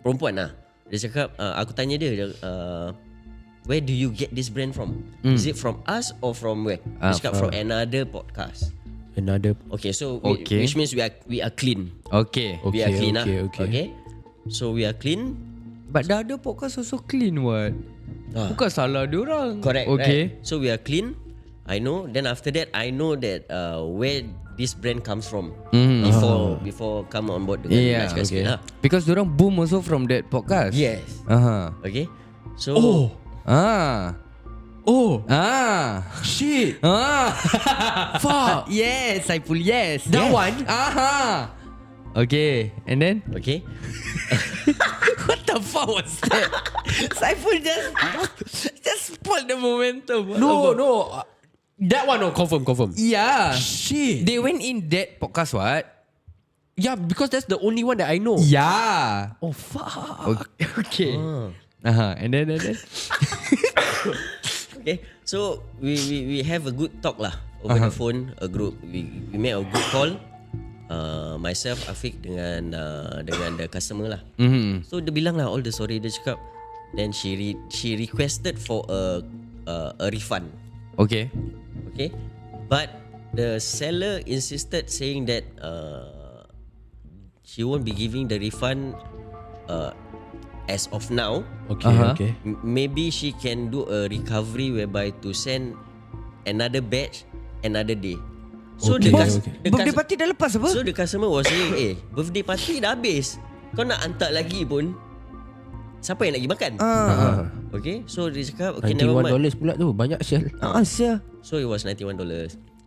E: perempuan lah, dia cakap aku tanya dia where do you get this brand from? Is it from us or from where? Dia cakap from another podcast.
C: Another.
E: Okay, so
B: Okay.
E: which means we are clean.
B: Okay.
E: We are clean lah.
C: Okay.
E: So we are clean.
B: But the other podcast also clean what? Bukan salah diorang.
E: Correct.
B: Okay.
E: Right? So we are clean. I know. Then after that, I know that where this brand comes from before come on board dengan
B: Yeah.
E: nak cakap sikit lah.
B: Because diorang boom also from that podcast.
E: Yes. Okay. So
C: Shit.
B: Fuck. Yes, Saiful, yes.
C: That
B: yes.
C: one?
B: Okay, and then?
E: Okay.
B: What the fuck was that? Saiful just spoiled the momentum.
C: No. That one confirm.
B: Yeah.
C: Shit.
B: They went in that podcast what?
C: Yeah, because that's the only one that I know.
B: Yeah.
C: Oh fuck.
B: Okay. And then?
E: Okay. So we have a good talk lah over the phone. A group. We made a good call. Myself, Afiq dengan the customer lah. So dia bilang lah all the story. Dia cakap, then she requested for a refund.
B: Okay.
E: But the seller insisted saying that she won't be giving the refund as of now.
C: Okay.
E: Maybe she can do a recovery whereby to send another batch another day. So
C: Okay,
B: Birthday party dah lepas apa?
E: So the customer was saying, birthday party dah habis. Kau nak hantar lagi pun, siapa yang nak pergi makan? Okay, so dia cakap, okay, never mind.
C: $91 pula tu, banyak sial.
E: So it was $91.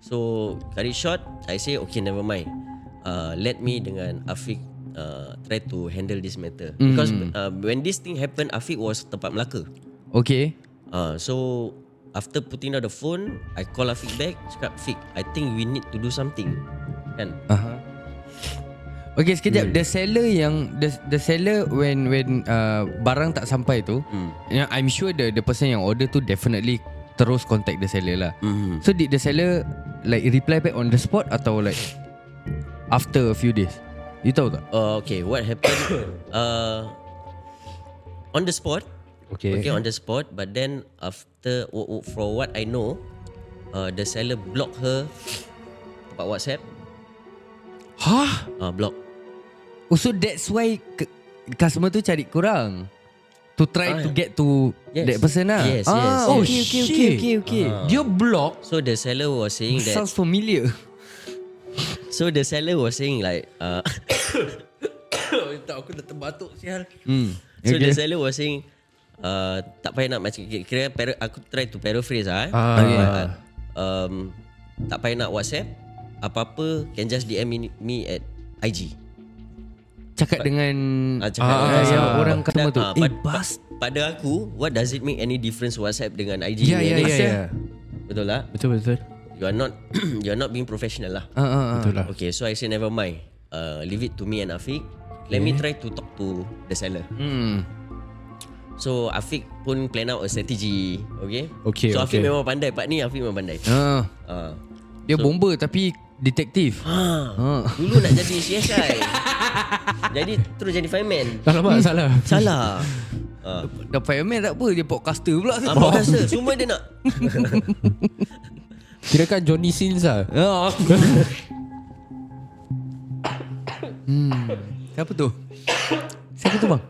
E: So cut it short, I say okay, never mind. Let me dengan Afiq try to handle this matter. Because when this thing happened, Afiq was tempat Melaka.
B: Okay.
E: So after putting down the phone, I call Afiq back. Cakap, Afiq, I think we need to do something. Kan?
B: Okay, sekejap. The seller when barang tak sampai tu, I'm sure the person yang order tu definitely terus contact the seller lah. So did the seller like reply back on the spot atau like after a few days? You tahu tak?
E: Okay, what happened? On the spot,
C: Okay.
E: on the spot. But then after, for what I know, the seller block her tempat WhatsApp. Block.
B: Oh, so that's why customer tu cari korang to try to get to that person lah.
E: Yes.
B: Oh,
E: yes.
B: okay.
C: Dia block.
E: So the seller was saying that.
B: Sounds familiar.
E: So the seller was saying like,
C: Aku dah terbatuk sial.
E: so the seller was saying, tak payah nak macam kira aku try to paraphrase tak payah nak WhatsApp, apa-apa can just DM me at IG.
B: Cakap dengan orang customer tu. Bas.
E: Pada aku, what does it make any difference WhatsApp dengan IG?
C: Ya.
E: Betul lah.
C: Betul.
E: You are not being professional lah.
C: Betul lah.
E: Okay, so I say never mind. Leave it to me and Afiq. Let me try to talk to the seller. So Afiq pun plan out a strategy. Okay. So Afiq memang pandai. Part ni Afiq memang pandai.
B: Dia bomber tapi detektif.
E: Dulu nak jadi CSI. Jadi terus jadi fireman.
C: Alamak,
E: Salah.
B: Dah fireman tak apa, dia podcaster pula.
E: Podcaster semua dia nak.
C: Kira kan Johnny Sins lah.
B: Siapa tu? Siapa tu bang?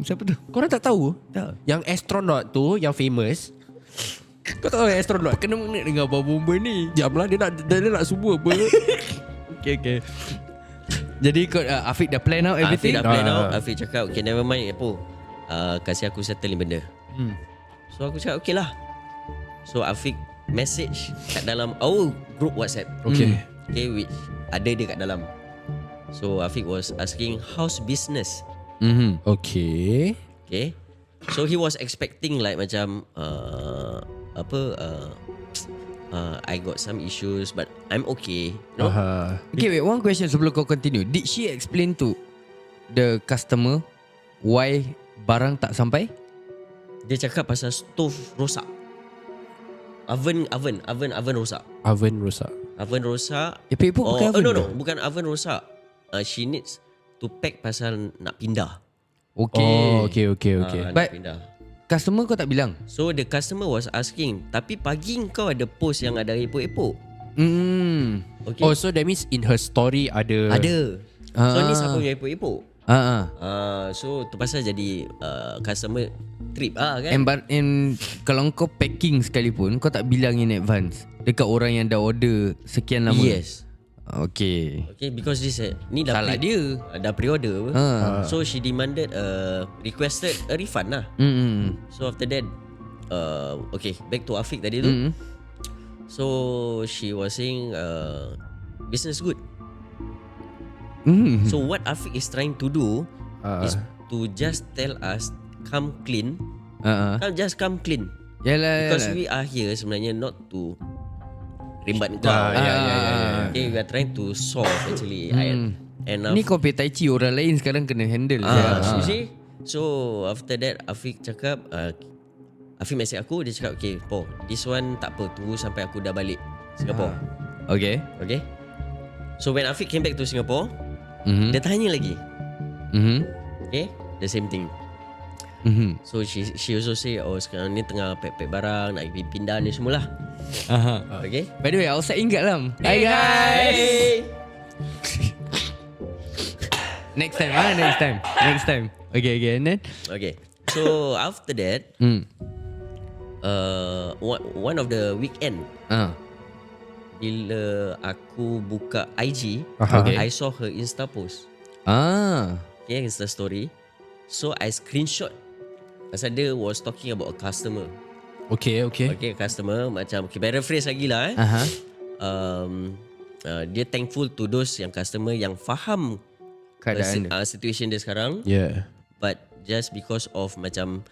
B: Siapa tu?
C: Korang tak tahu?
B: Tak.
C: Yang astronaut tu, yang famous. Kau tahu yang astronaut?
B: Kena mengenai dengan abang bomber ni.
C: Jamlah dia nak semua apa.
B: Okay. Jadi kau Afiq dah plan out everything?
E: Afiq dah plan out. Afiq cakap okay never mind Epo, kasih aku settle ni benda. So aku cakap okay lah. So Afiq message kat dalam our group WhatsApp. Okay, which ada dia kat dalam. So Afiq was asking how's business.
C: Okay.
E: So he was expecting like macam I got some issues but I'm okay. No?
B: Okay, wait, one question sebelum kau continue. Did she explain to the customer why barang tak sampai?
E: Dia cakap pasal stove rosak. Oven rosak. Oven rosak.
B: Epok pakai oven.
E: No, bukan oven rosak. She needs to pack pasal nak pindah.
B: Okay.
E: Nak pindah.
B: Customer kau tak bilang?
E: So the customer was asking, tapi pagi kau ada post yang ada epok-epok. Okay.
C: Oh, so that means in her story ada.
E: So ni siapa punya epok-epok? So tu pasal jadi customer trip kan.
B: And kalau kau packing sekalipun, kau tak bilang in advance dekat orang yang dah order sekian lama.
E: Yes.
B: Okay,
E: because this ni dah
B: salah dia.
E: Dah pre-order. So she demanded requested a refund lah. So after that back to Afiq tadi tu. So she was saying business good. So what Afiq is trying to do is to just tell us come clean. Just come clean. Because we are here sebenarnya not to rimbat kau. Okay, we are trying to solve actually. And
B: ni kau pay tai chi, orang lain sekarang kena handle.
E: You see? So after that Afiq cakap Afiq message aku, dia cakap okay Po, this one tak apa, tunggu sampai aku dah balik Singapore.
B: Okay.
E: So when Afiq came back to Singapore, dia tanya lagi. Okay, the same thing. So she also say sekarang ni tengah pack barang, nak pergi pindah ni semualah. Okay.
B: By the way, outside ingat lah.
E: Hi guys.
B: Next time. Okay, and then?
E: Okay. So after that, one of the weekend, bila aku buka IG, I saw her Insta post. Okay, Insta story. So I screenshot pasal dia was talking about a customer.
C: Okay,
E: customer macam paraphrase lagi lah dia thankful to those yang customer yang faham
B: keadaan
E: situation dia sekarang. But just because of macam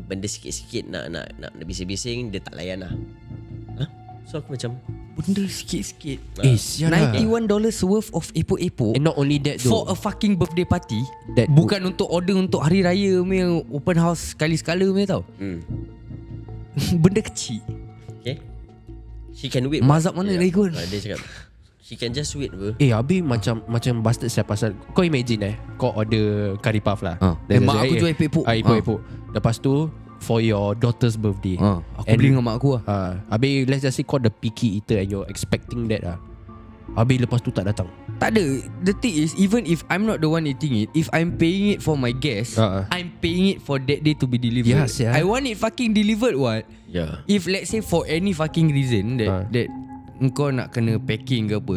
E: benda sikit-sikit nak bising-bising, dia tak layan lah. So aku macam
B: benda sikit-sikit.
C: Sialah.
B: $91 worth of epok-epok.
C: And not only that though,
B: for a fucking birthday party.
C: That
B: bukan untuk order untuk hari raya punya open house sekali-sekala punya tau.
E: Hmm.
B: Benda kecil.
E: Okay, she can wait.
B: Mazhab mana lagi kot?
E: Dia cakap She can just wait bro.
C: Habis macam bastard saya pasal kau imagine kau order curry puff lah.
B: Mak aku jual epok-epok.
C: Epok-epok. Lepas tu for your daughter's birthday.
B: Aku beli dengan mak aku lah.
C: Habis let's just say kau the picky eater and you're expecting that lah. Habis lepas tu tak datang.
B: Tak ada. The thing is, even if I'm not the one eating it, if I'm paying it for my guests, I'm paying it for that day to be delivered.
C: Yes, yeah.
B: I want it fucking delivered what?
E: Yeah.
B: If let's say for any fucking reason that kau nak kena packing ke apa,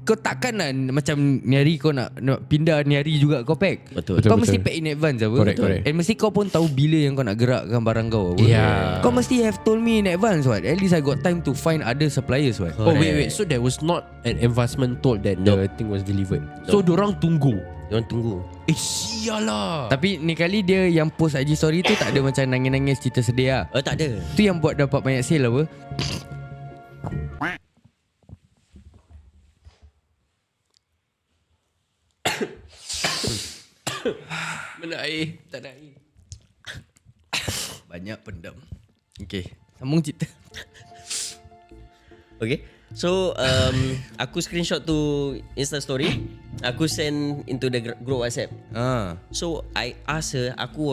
B: kau takkan lah macam ni hari kau nak pindah ni hari juga kau pack.
E: Betul.
B: Kau
C: Betul.
B: mesti pack in advance apa?
C: Correct.
B: And mesti kau pun tahu bila yang kau nak gerakkan barang kau apa.
C: Yeah.
B: Kau mesti have told me in advance what. At least I got time to find other suppliers what.
C: Oh wait. So there was not an advancement told that the thing was delivered. So dorang tunggu.
E: Diorang tunggu.
C: Sialah.
B: Tapi ni kali dia yang post IG story tu tak ada macam nangis-nangis cerita sedih lah.
E: Tak ada.
B: Tu yang buat dapat banyak sale apa.
C: Mana air? Tak ada air.
B: Banyak pendam. Okay, sambung cerita.
E: Okay. So aku screenshot to Insta story. Aku send into the group WhatsApp. So I ask her. Aku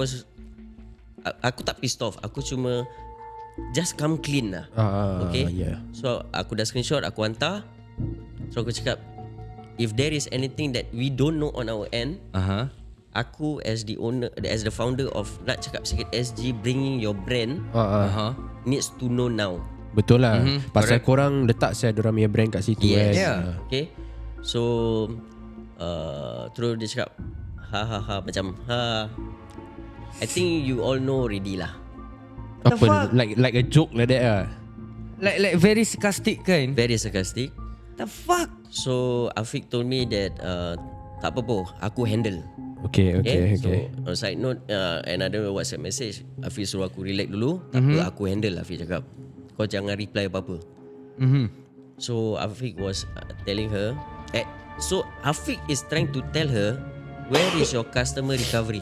E: tak pissed off. Aku cuma just come clean lah. Okay.
C: Yeah.
E: So aku dah screenshot. Aku hantar. So aku cakap, if there is anything that we don't know on our end, aku as the owner, as the founder of Nak Cakap Sikit SG, bringing your brand, needs to know now.
C: Betul lah. Pasal korang letak saya dorang punya brand kat situ.
E: Yes.
B: Yeah.
E: Okay. So terus dia cakap macam I think you all know already lah.
C: Apa like a joke like that lah.
B: Like very sarcastic kan.
E: Very sarcastic.
B: The fuck.
E: So Afiq told me that tak apa-apa, aku handle.
C: Okay.
E: So on side note, another WhatsApp message, Afiq suruh aku relax dulu. Tak apa, aku handle. Afiq cakap, kau jangan reply apa-apa. So Afiq was telling her, so Afiq is trying to tell her, where is your customer recovery?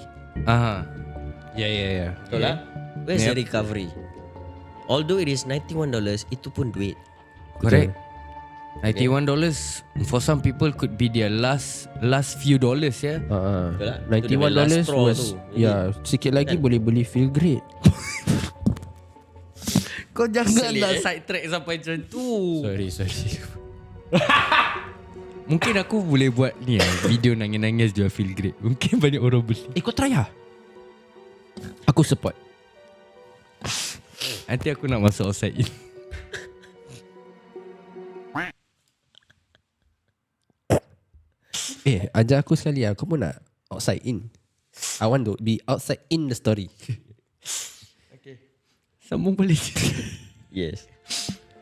C: Yeah.
E: Betul lah. Where's the recovery? Although it is $91, itu pun duit.
B: Correct. $91 for some people could be their last few dollars ya.
E: Betul lah.
C: $91 was sikit lagi boleh beli feel great.
B: Kau jangan
E: Selit,
B: lah side track sampai macam tu.
C: Sorry.
B: Mungkin aku boleh buat ni video nangis-nangis jual feel great. Mungkin banyak orang beli.
C: Kau try lah. Aku support.
B: Nanti aku nak masuk outside in.
C: Ajar aku sekali lah. Kau pun nak outside in. I want to be outside in the story.
B: Sambung balik.
E: Yes.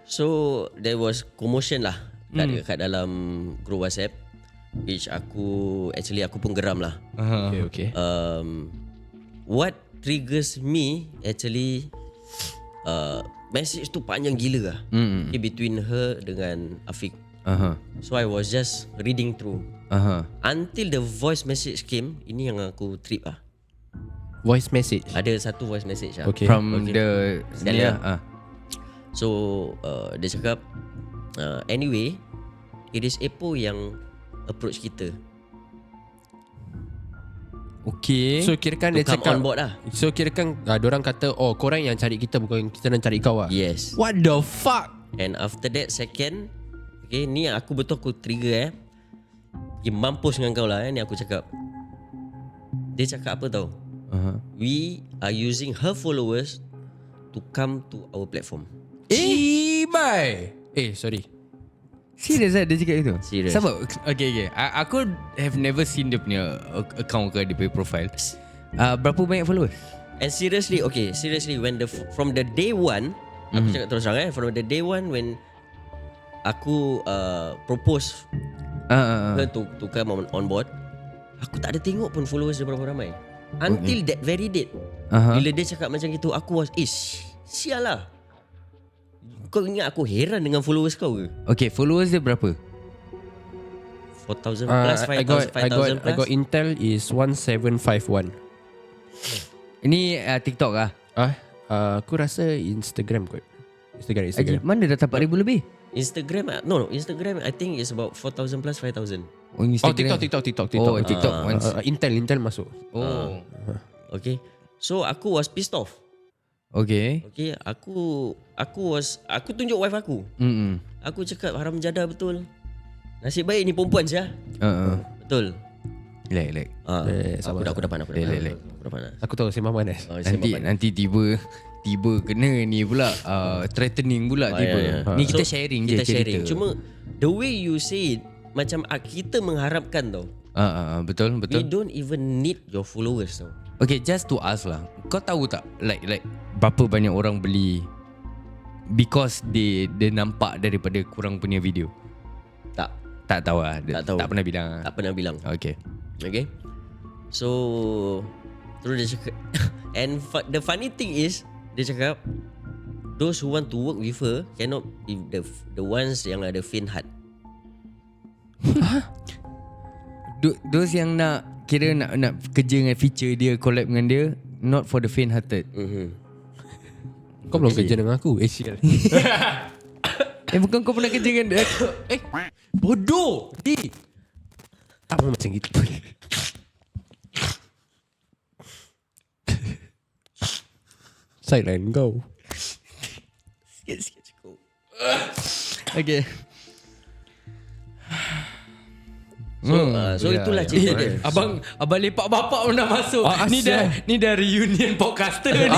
E: So there was commotion lah kat dalam group WhatsApp, which aku pun geram lah.
C: Okay.
E: What triggers me actually, message tu panjang gila lah. Okay, between her dengan Afiq. So I was just reading through until the voice message came. Ini yang aku trip lah.
C: Voice message.
E: Ada satu voice message lah.
C: Okay.
B: From the
E: So dia cakap, anyway, it is Epo yang approach kita.
B: Okay.
C: So kirakan
E: To
C: dia
E: come
C: cakap
E: on board lah.
C: So kirakan diorang kata, oh korang yang cari kita, bukan kita yang cari kau lah.
E: Yes.
C: What the fuck?
E: And after that second, okay, ni aku betul aku trigger okay, mampus dengan kau lah ni aku cakap. Dia cakap apa tau? We are using her followers to come to our platform.
C: Bye. Sorry.
B: Serius lah dia cakap itu?
E: Serious.
B: Sabar. Okay. Aku have never seen dia punya account ke dia punya profile. Berapa banyak followers?
E: And seriously, when from the day one, aku cakap terus terang from the day one when aku propose her to come on board, aku tak ada tengok pun followers dia berapa ramai. Until that very date. Bila dia cakap macam gitu, aku was sial lah. Kau ingat aku heran dengan followers kau ke?
B: Okay, followers dia berapa?
E: 4,000 plus, 5,000 plus.
C: I got intel is 1751.
B: Ini TikTok lah.
C: Aku rasa Instagram kot. Instagram.
B: Mana dah 4,000 lebih?
E: Instagram, no, Instagram I think is about 4,000 plus 5,000.
B: Oh,
C: Oh,
B: Instagram.
C: TikTok.
B: Oh, TikTok once.
C: Intel masuk.
B: Oh.
E: Okay. So aku was pissed off.
B: Okay.
E: Okay, aku tunjuk wife aku. Aku cakap haram jadah betul. Nasib baik ni perempuan saja. Betul.
B: Like.
E: Aku dapat.
C: Aku tahu sembang panas.
B: Nanti tiba kena ni pula threatening pula tiba. Ni kita sharing je
E: kita
B: cerita.
E: sharing. Cuma the way you say it macam kita mengharapkan tau.
B: Betul.
E: We don't even need your followers tau.
B: Okay, just to ask lah. Kau tahu tak like berapa banyak orang beli because dia nampak daripada kurang punya video? Tak tahu lah.
E: Tak tahu.
B: Tak pernah bilang.
E: Tak pernah bilang.
B: Okay.
E: So terus dia cakap and the funny thing is dia cakap those who want to work with her cannot be the ones yang ada faint heart.
B: Those yang nak kira nak kerja dengan feature dia, collab dengan dia, not for the faint hearted.
C: Kau belum kerja dengan aku. Sial.
B: Bukan kau pernah kerja dengan dia.
C: Bodoh. Tak macam gitu. Sideline kau.
E: Sikit cukup.
B: Okay.
E: So itulah cerita dia.
B: Abang lepak bapak pun dah masuk. Ni dah reunion podcaster ni.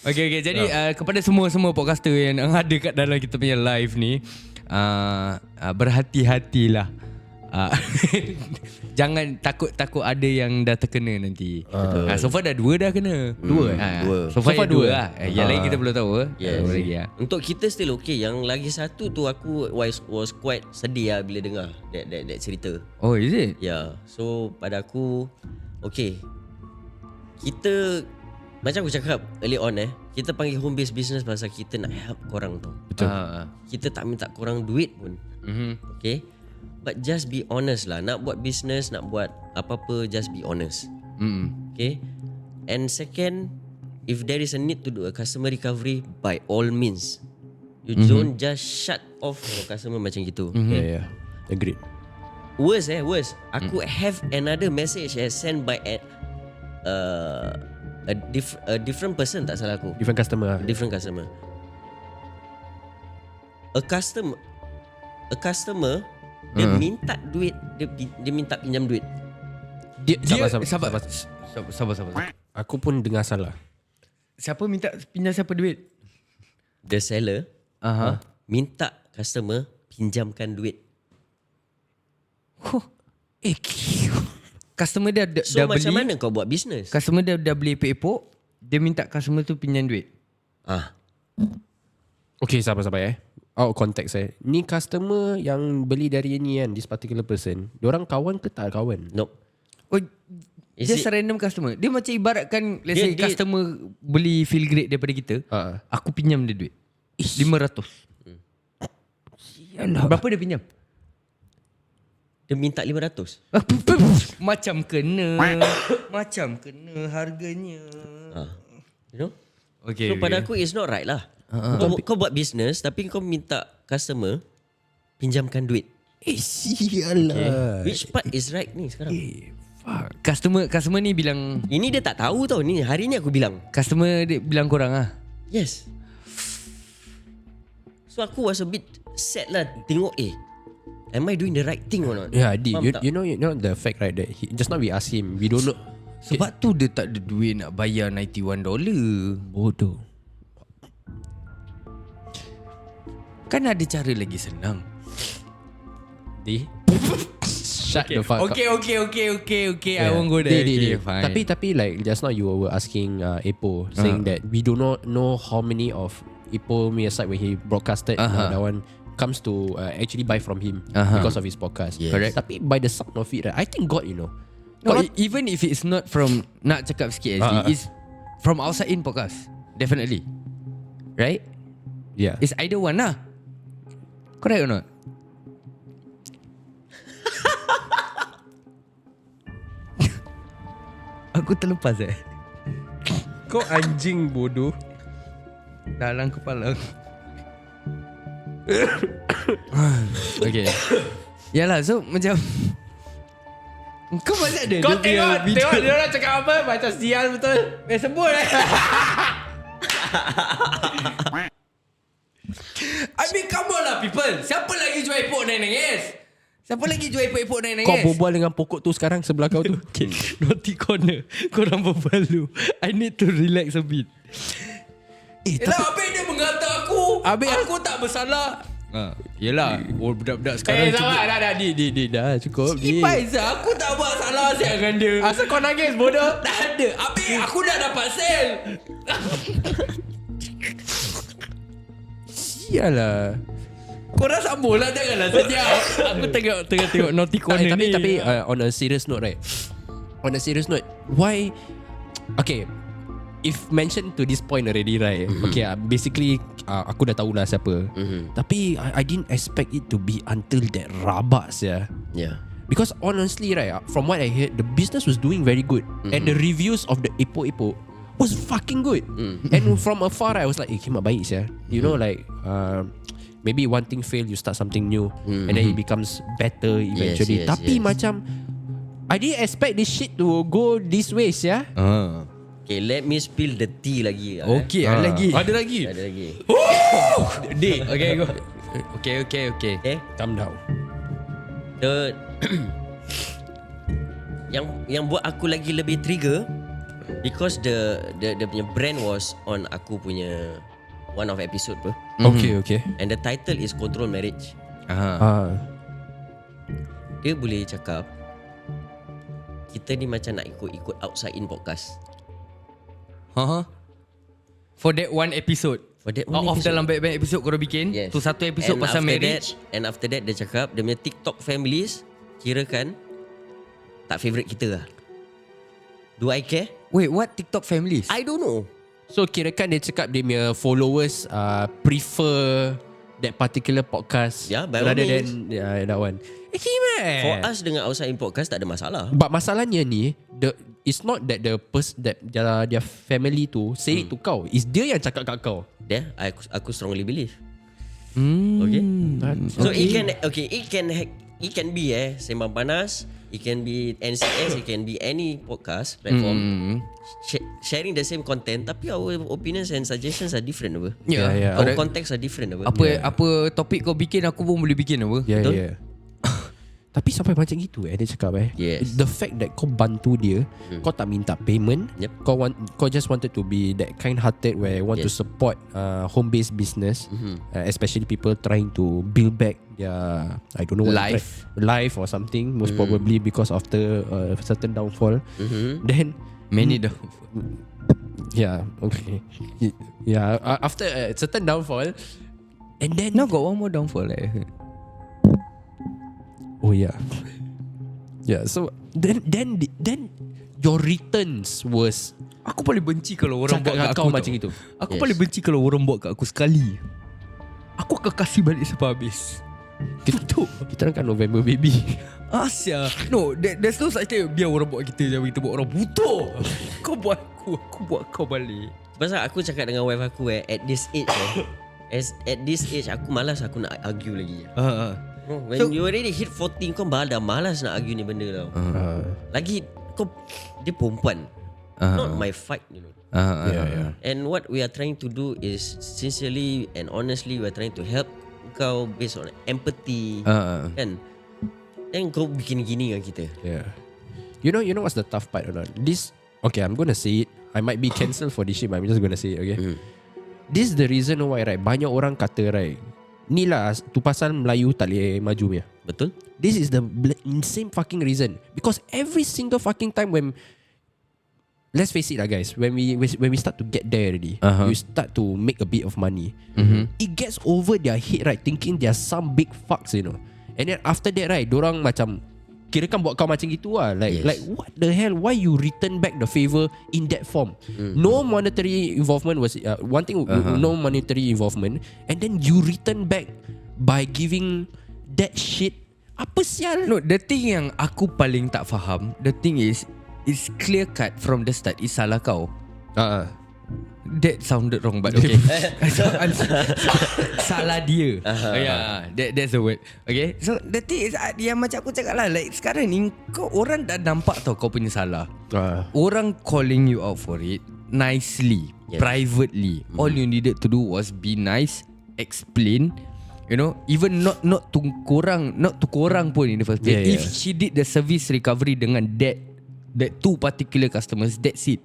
B: Okay. Jadi kepada semua podcaster yang ada kat dalam kita punya live ni, berhati-hatilah. Jangan takut ada yang dah terkena nanti. So far dah 2 dah kena. 2. So far 2 lah. Yang lain kita belum tahu.
E: Yes. Untuk kita still okay. Yang lagi satu tu aku was quite sedih lah bila dengar that cerita.
B: Oh, is it?
E: Yeah. So pada aku okay, kita macam aku cakap early on kita panggil home based business pasal kita nak help korang tau.
C: Betul.
E: Kita tak minta korang duit pun. Okay. But just be honest lah. Nak buat business, nak buat apa-apa, just be honest. Okay. And second, if there is a need to do a customer recovery, by all means, you don't just shut off your customer macam gitu.
C: Yeah. Agreed.
E: Worse. Aku have another message sent by a different person, tak salah aku.
C: Different customer.
E: Different customer. A customer dia minta duit, dia minta pinjam duit.
B: Sabar.
C: Aku pun dengar salah.
B: Siapa minta pinjam siapa duit?
E: The seller minta customer pinjamkan duit.
B: Customer dia
E: So
B: dah
E: macam
B: beli.
E: mana kau buat bisnes?
B: Customer dia dah beli epok, dia minta customer tu pinjam duit.
C: Okay, sabar out of context ni customer yang beli dari ni kan, this particular person, diorang kawan ke tak kawan?
E: Nope.
B: Oh,
E: Is
B: just
E: it-
B: random customer. Dia macam ibaratkan let's say
E: Dia-
B: customer beli fill grade daripada kita, aku pinjam dia duit 500. Berapa dia pinjam?
E: Dia minta 500.
B: Macam kena harganya.
E: You know?
B: Okay.
E: So pada aku it's not right lah. Kau buat business tapi kau minta customer pinjamkan duit.
C: Sial lah.
E: Which part is right ni sekarang?
B: Customer ni bilang,
E: Ini dia tak tahu tau. Ni hari ni aku bilang.
B: customer dia bilang korang ah.
E: Yes. So aku was a bit sad lah tengok am I doing the right thing or not?
C: Yeah, Adi,
E: Faham tak?
C: you know the fact right that just now we ask him, we don't know.
B: Sebab tu dia tak ada duit nak bayar $91.
C: Bodoh.
B: Kan ada cara lagi senang.
C: Shut the fuck up.
B: Okay. I won't go there. Okay, fine.
C: Tapi like just now you were asking Epo saying that we do not know how many of Epo punya side when he broadcasted that one comes to actually buy from him because of his podcast.
B: Yes. Correct.
C: Tapi by the sound of it, right, I think God, you know.
B: No, even if it's not from, nak cakap sikit it's from outside in podcast. Definitely. Right?
C: Yeah.
B: It's either one lah. Correct or not? Aku terlepas
C: Kau anjing bodoh.
B: dalam kepala. Okay. Yalah, so macam kau masih ada
C: Kau
B: dia punya video.
C: tengok dia orang cakap apa, macam sial betul. Sebut
B: I mean, come on lah people. Siapa lagi jual epok nangis? Siapa lagi jual epok nangis?
C: Kau berbual dengan pokok tu sekarang sebelah kau tu.
B: Okay, naughty corner. Korang berbual dulu. I need to relax a bit. Yelah, Abang dia mengata aku. Aku tak bersalah. Yelah, budak-budak sekarang
C: sabar dah cukup.
B: Ipai Zah, aku tak buat salah siap dengan dia.
C: Asal kau nangis bodoh?
B: Tak ada. Habis aku dah dapat sel.
C: Sialah.
B: Korang sambung lah, janganlah sejak. Aku tengok naughty corner ni.
C: Tapi on a serious note, right? On a serious note, why? Okay, if mentioned to this point already, right? Okay, basically aku dah tahulah siapa. Tapi I didn't expect it to be until that rabak ya.
E: Yeah.
C: Because honestly, right, from what I heard, the business was doing very good, and the reviews of the epok-epok was fucking good. And from afar, I was like, kimak baik ya. You know, like maybe one thing fail, you start something new, and then it becomes better eventually.
E: Yes,
C: Tapi
E: yes.
C: macam I didn't expect this shit to go this way ya.
E: Okay, let me spill the tea lagi.
B: Okay, ada lagi.
C: Ada lagi.
E: Ada lagi.
B: Dik. Okay, go. Okay.
E: Okay.
C: Calm down.
E: The yang buat aku lagi lebih trigger because the punya brand was on aku punya one of episode tu.
C: Okay.
E: And the title is Control Marriage. Dia boleh cakap kita ni macam nak ikut outside in podcast.
B: For that one episode.
E: For that
B: Out
E: one
B: of
E: episode.
B: dalam banyak episode korang bikin.
E: Yes.
B: Tu satu episode
E: And
B: pasal
E: after
B: marriage.
E: And after that dia cakap dia punya TikTok families kirakan tak favourite kita lah. Do I care?
B: Wait, what TikTok families?
E: I don't know.
C: So kirakan dia cakap dia punya followers prefer that particular podcast
E: Yeah, by all
C: rather
E: means.
C: than that one.
E: For us dengan outside in podcast tak ada masalah.
C: But masalahnya ni, it's not that that their family tu say it to kau. It's dia yang cakap kat kau.
E: Dia aku strongly believe. Okay. So it can be Sembang Panas, it can be NCS, it can be any podcast platform sharing the same content tapi our opinions and suggestions are different apa.
C: Yeah.
E: Our context are different apa.
B: Apa topik kau bikin aku pun boleh bikin apa.
E: Betul?
C: Yeah. Tapi sampai macam gitu dia cakap
E: Yes.
C: The fact that kau bantu dia, kau tak minta payment,
E: Yep.
C: kau just wanted to be that kind-hearted where want to
E: Yes.
C: support home-based business, especially people trying to build back their I don't know what life or something, most probably because of the certain downfall. Then
B: Many dah.
C: yeah, okay. Yeah, after a certain downfall, and then
B: Now got one more downfall
C: oh yeah. Yeah, so then your returns was
B: Aku paling benci kalau orang
C: cakap
B: buat kat
C: kat kau
B: aku
C: macam
B: tau.
C: itu.
B: Aku
E: Yes.
B: paling benci kalau orang buat kat aku sekali. Aku akan kasih balik sampai habis.
C: Kita kan November baby.
B: Asia. No, there's no such thing. Biar orang buat kita, jangan kita buat orang butuh. Kau buat aku buat kau balik.
E: Pasal aku cakap dengan wife aku at this age at this age aku malas aku nak argue lagi. When you already hit 14 kau dah malas nak argue ni benda tau. Lagi kau dia perempuan. Not my fight, you know.
C: Yeah.
E: And what we are trying to do is sincerely and honestly we are trying to help kau based on empathy. Kan? Then kau bikin gini dengan kita.
C: Yeah. You know what's the tough part or not? This okay, I'm gonna say it. I might be cancelled for this shit, but I'm just gonna say it, okay? This is the reason why, right? Banyak orang kata, right? Ni lah tu pasal Melayu tak boleh maju punya.
E: Betul?
C: This is the same fucking reason. Because every single fucking time when, let's face it lah guys, when we start to get there already, you start to make a bit of money, it gets over their head, right, thinking they're some big fucks, you know. And then after that, right, dorang macam kirakan buat kau macam gitu lah. Like what the hell, why you return back the favor in that form? No monetary involvement was one thing, no monetary involvement, and then you return back by giving that shit. Apa sial?
B: No, the thing yang aku paling tak faham, the thing is, it's clear cut from the start, it's salah kau. That sounded wrong, but okay. Salah dia. That's the word. Okay. So the thing is, yang macam aku cakap lah, like sekarang ni kau orang dah nampak tau kau punya salah. Orang calling you out for it nicely, privately. All you needed to do was be nice, explain. You know, even not to korang pun in the first place. If she did the service recovery dengan that two particular customers, that's it.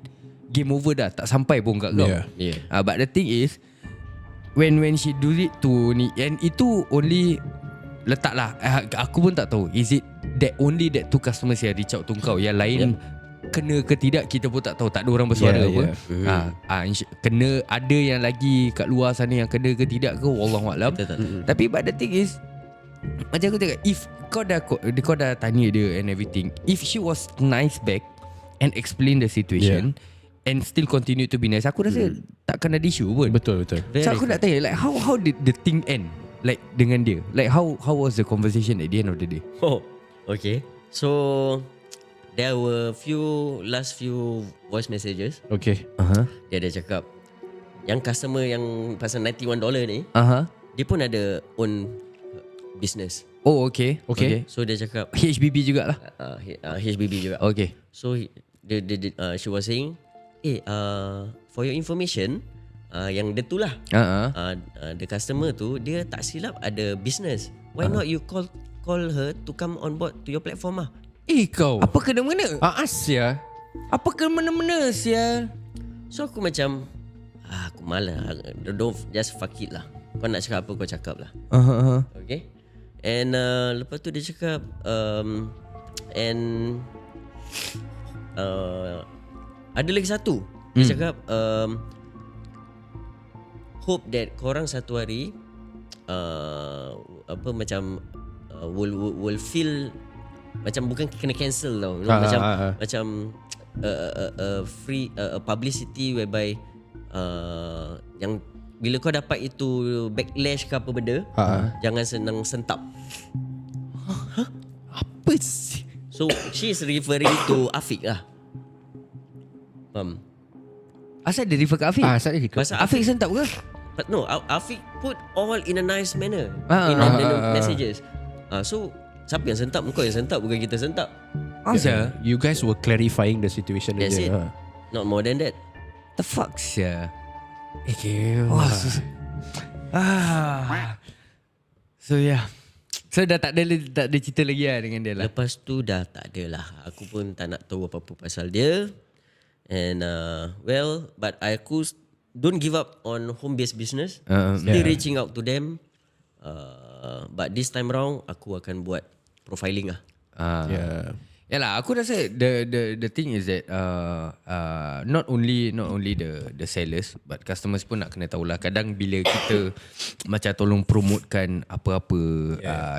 B: Game over dah. Tak sampai pun kat kau. But the thing is, when she do it to ni, and itu only letak lah, aku pun tak tahu, is it that only that two customers yang reach out to kau, yang lain kena ke tidak kita pun tak tahu. Tak ada orang bersuara pun. Kena ada yang lagi kat luar sana yang kena ke tidak ke, wallahualam. Tapi but the thing is, macam aku cakap, if kau dah tanya dia and everything, if she was nice back and explain the situation and still continue to be nice, aku rasa takkan ada issue pun.
C: Betul.
B: So aku nak tanya, like how did the thing end, like dengan dia, like how was the conversation at the end of the day?
E: Okay. So there were last few voice messages.
C: Okay.
E: Dia ada cakap yang customer yang pasal $91 ni, dia pun ada own business.
B: Oh, okay.
E: So dia cakap
B: HBB jugalah.
E: HBB juga.
B: Okay.
E: So she was saying, for your information, yang dia tu lah, the customer tu dia tak silap ada business. Why not you call her to come on board to your platform lah?
C: Kau
B: Apa kena-mena?
C: Asia.
B: Apa kena-mena sial?
E: So aku macam aku malas. Don't just fuck it lah. Kau nak cakap apa kau cakap lah. Okay. And lepas tu dia cakap ada lagi satu. Dia cakap hope that korang satu hari will feel macam bukan kena cancel tau. Macam free publicity whereby yang bila kau dapat itu backlash ke apa benda, jangan senang sentap.
C: Apa sih?
E: So she is referring to Afiq lah.
B: Asal dia refer ke Afiq?
E: Pasal
B: Afiq sentap ke?
E: But no, Afiq put all in a nice manner in the messages. So siapa yang sentap? Kau yang sentap, bukan kita sentap.
B: Asal?
C: You guys were clarifying the situation.
E: That's it. Not more than that.
B: The fuck sia. So yeah. So dah tak ada cerita lagi lah dengan dia lah.
E: Lepas tu dah tak ada lah. Aku pun tak nak tahu apa-apa pasal dia. And but aku don't give up on home-based business. Still reaching out to them. But this time round aku akan buat profiling lah.
B: Yalah, aku rasa the thing is that not only the sellers but customers pun nak kena tahulah. Kadang bila kita macam tolong promotekan apa-apa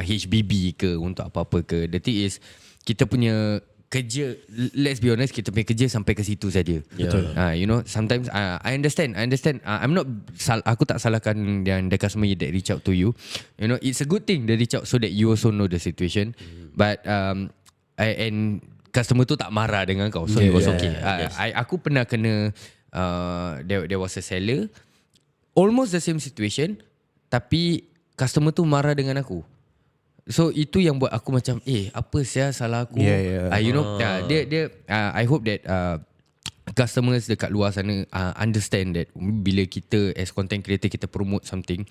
B: HBB ke untuk apa-apa ke, the thing is kita punya kerja, let's be honest, kita punya kerja sampai ke situ saja.
C: Betul.
B: You know, sometimes I understand. Aku tak salahkan yang the customer that reach out to you. You know, it's a good thing they reach out so that you also know the situation. But and customer tu tak marah dengan kau, so it was okay. Aku pernah kena there was a seller, almost the same situation, tapi customer tu marah dengan aku. So itu yang buat aku macam apa sia salah aku. You know, dia I hope that customers dekat luar sana understand that bila kita as content creator kita promote something,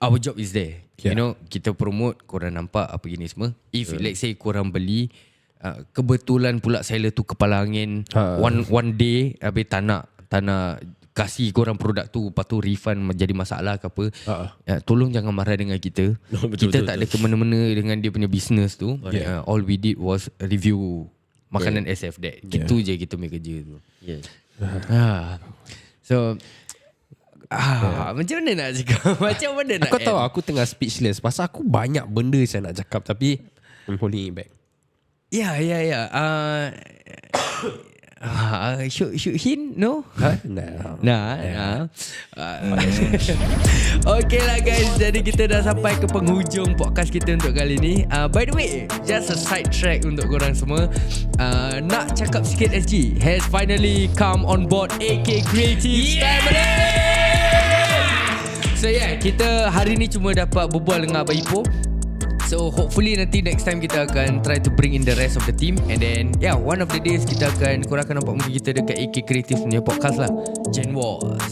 B: our job is there. You know, kita promote, korang nampak apa gini semua. If let's say korang beli, kebetulan pula seller tu kepala angin, one day habis tak nak kasih korang produk tu, lepas tu refund jadi masalah ke apa, tolong jangan marah dengan kita. Kita tak ada kemana-mana dengan dia punya business tu. All we did was review makanan SF that. Gitu je kita punya kerja tu. So macam mana nak cakap? Macam mana nak?
C: Aku tahu aku tengah speechless pasal aku banyak benda saya nak cakap tapi I'm holding it back.
B: Should hint? No?
C: No.
B: Nah. Okay lah guys, jadi kita dah sampai ke penghujung podcast kita untuk kali ni. By the way, just a side track untuk korang semua. Nak cakap sikit SG has finally come on board AK Creative Family. So yeah, kita hari ni cuma dapat berbual dengan Abang Ipoh. So hopefully nanti next time kita akan try to bring in the rest of the team. And then one of the days kita akan, korang akan nampak muka kita dekat AK Creative punya podcast lah, Gen Wars.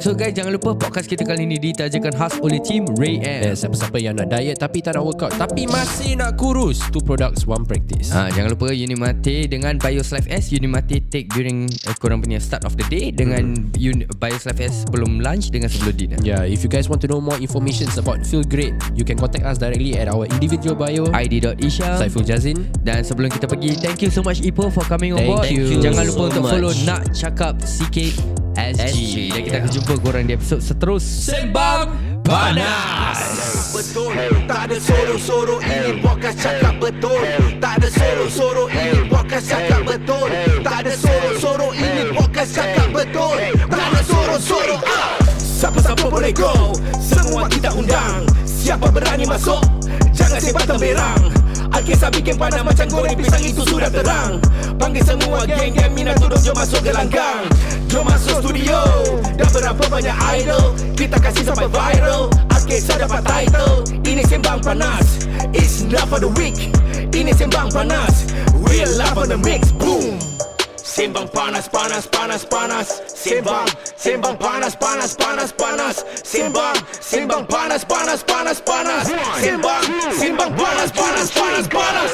B: So guys, jangan lupa podcast kita kali ni ditajakan khas oleh team Ray M.
C: Siapa-siapa yang nak diet tapi tak nak workout tapi masih nak kurus, 2 products 1 practice.
B: Jangan lupa Unimate dengan Bios Life S. Unimate take during korang punya start of the day, dengan Bios Life S sebelum lunch dengan sebelum dinner.
C: Yeah, if you guys want to know more information about Feel Great, you can contact us directly at our individual bio,
B: ID.Isha,
C: Saiful Jazin.
B: Dan sebelum kita pergi, thank you so much Ipoh for coming on board.
C: Thank you
B: Jangan lupa
E: so
B: untuk
E: much.
B: follow Nak Cakap Sikit SG. Dan kita akan jumpa korang di episod seterusnya. Sembang Panas.
D: Betul, tak ada soro-soro, ini podcast cakap betul. Tak ada soro-soro, ini podcast cakap betul. Tak ada soro-soro, ini podcast cakap betul. Tak ada soro-soro. Siapa-siapa boleh go, semua kita undang. Siapa berani masuk, jangan sebat temberang. Alkisah bikin panas macam goreng pisang, itu sudah terang. Panggil semua geng-geng minat turun, jom masuk ke langgang. Jom masuk studio, dah berapa banyak idol, kita kasih sampai viral. Alkisah dapat title, ini Sembang Panas. It's not for the weak, ini Sembang Panas. Real life on the mix, boom. Sembang panas, panas, panas, panas. Sembang panas, panas, panas, panas. Sembang panas, panas, panas, panas. Sembang panas, panas, panas, panas.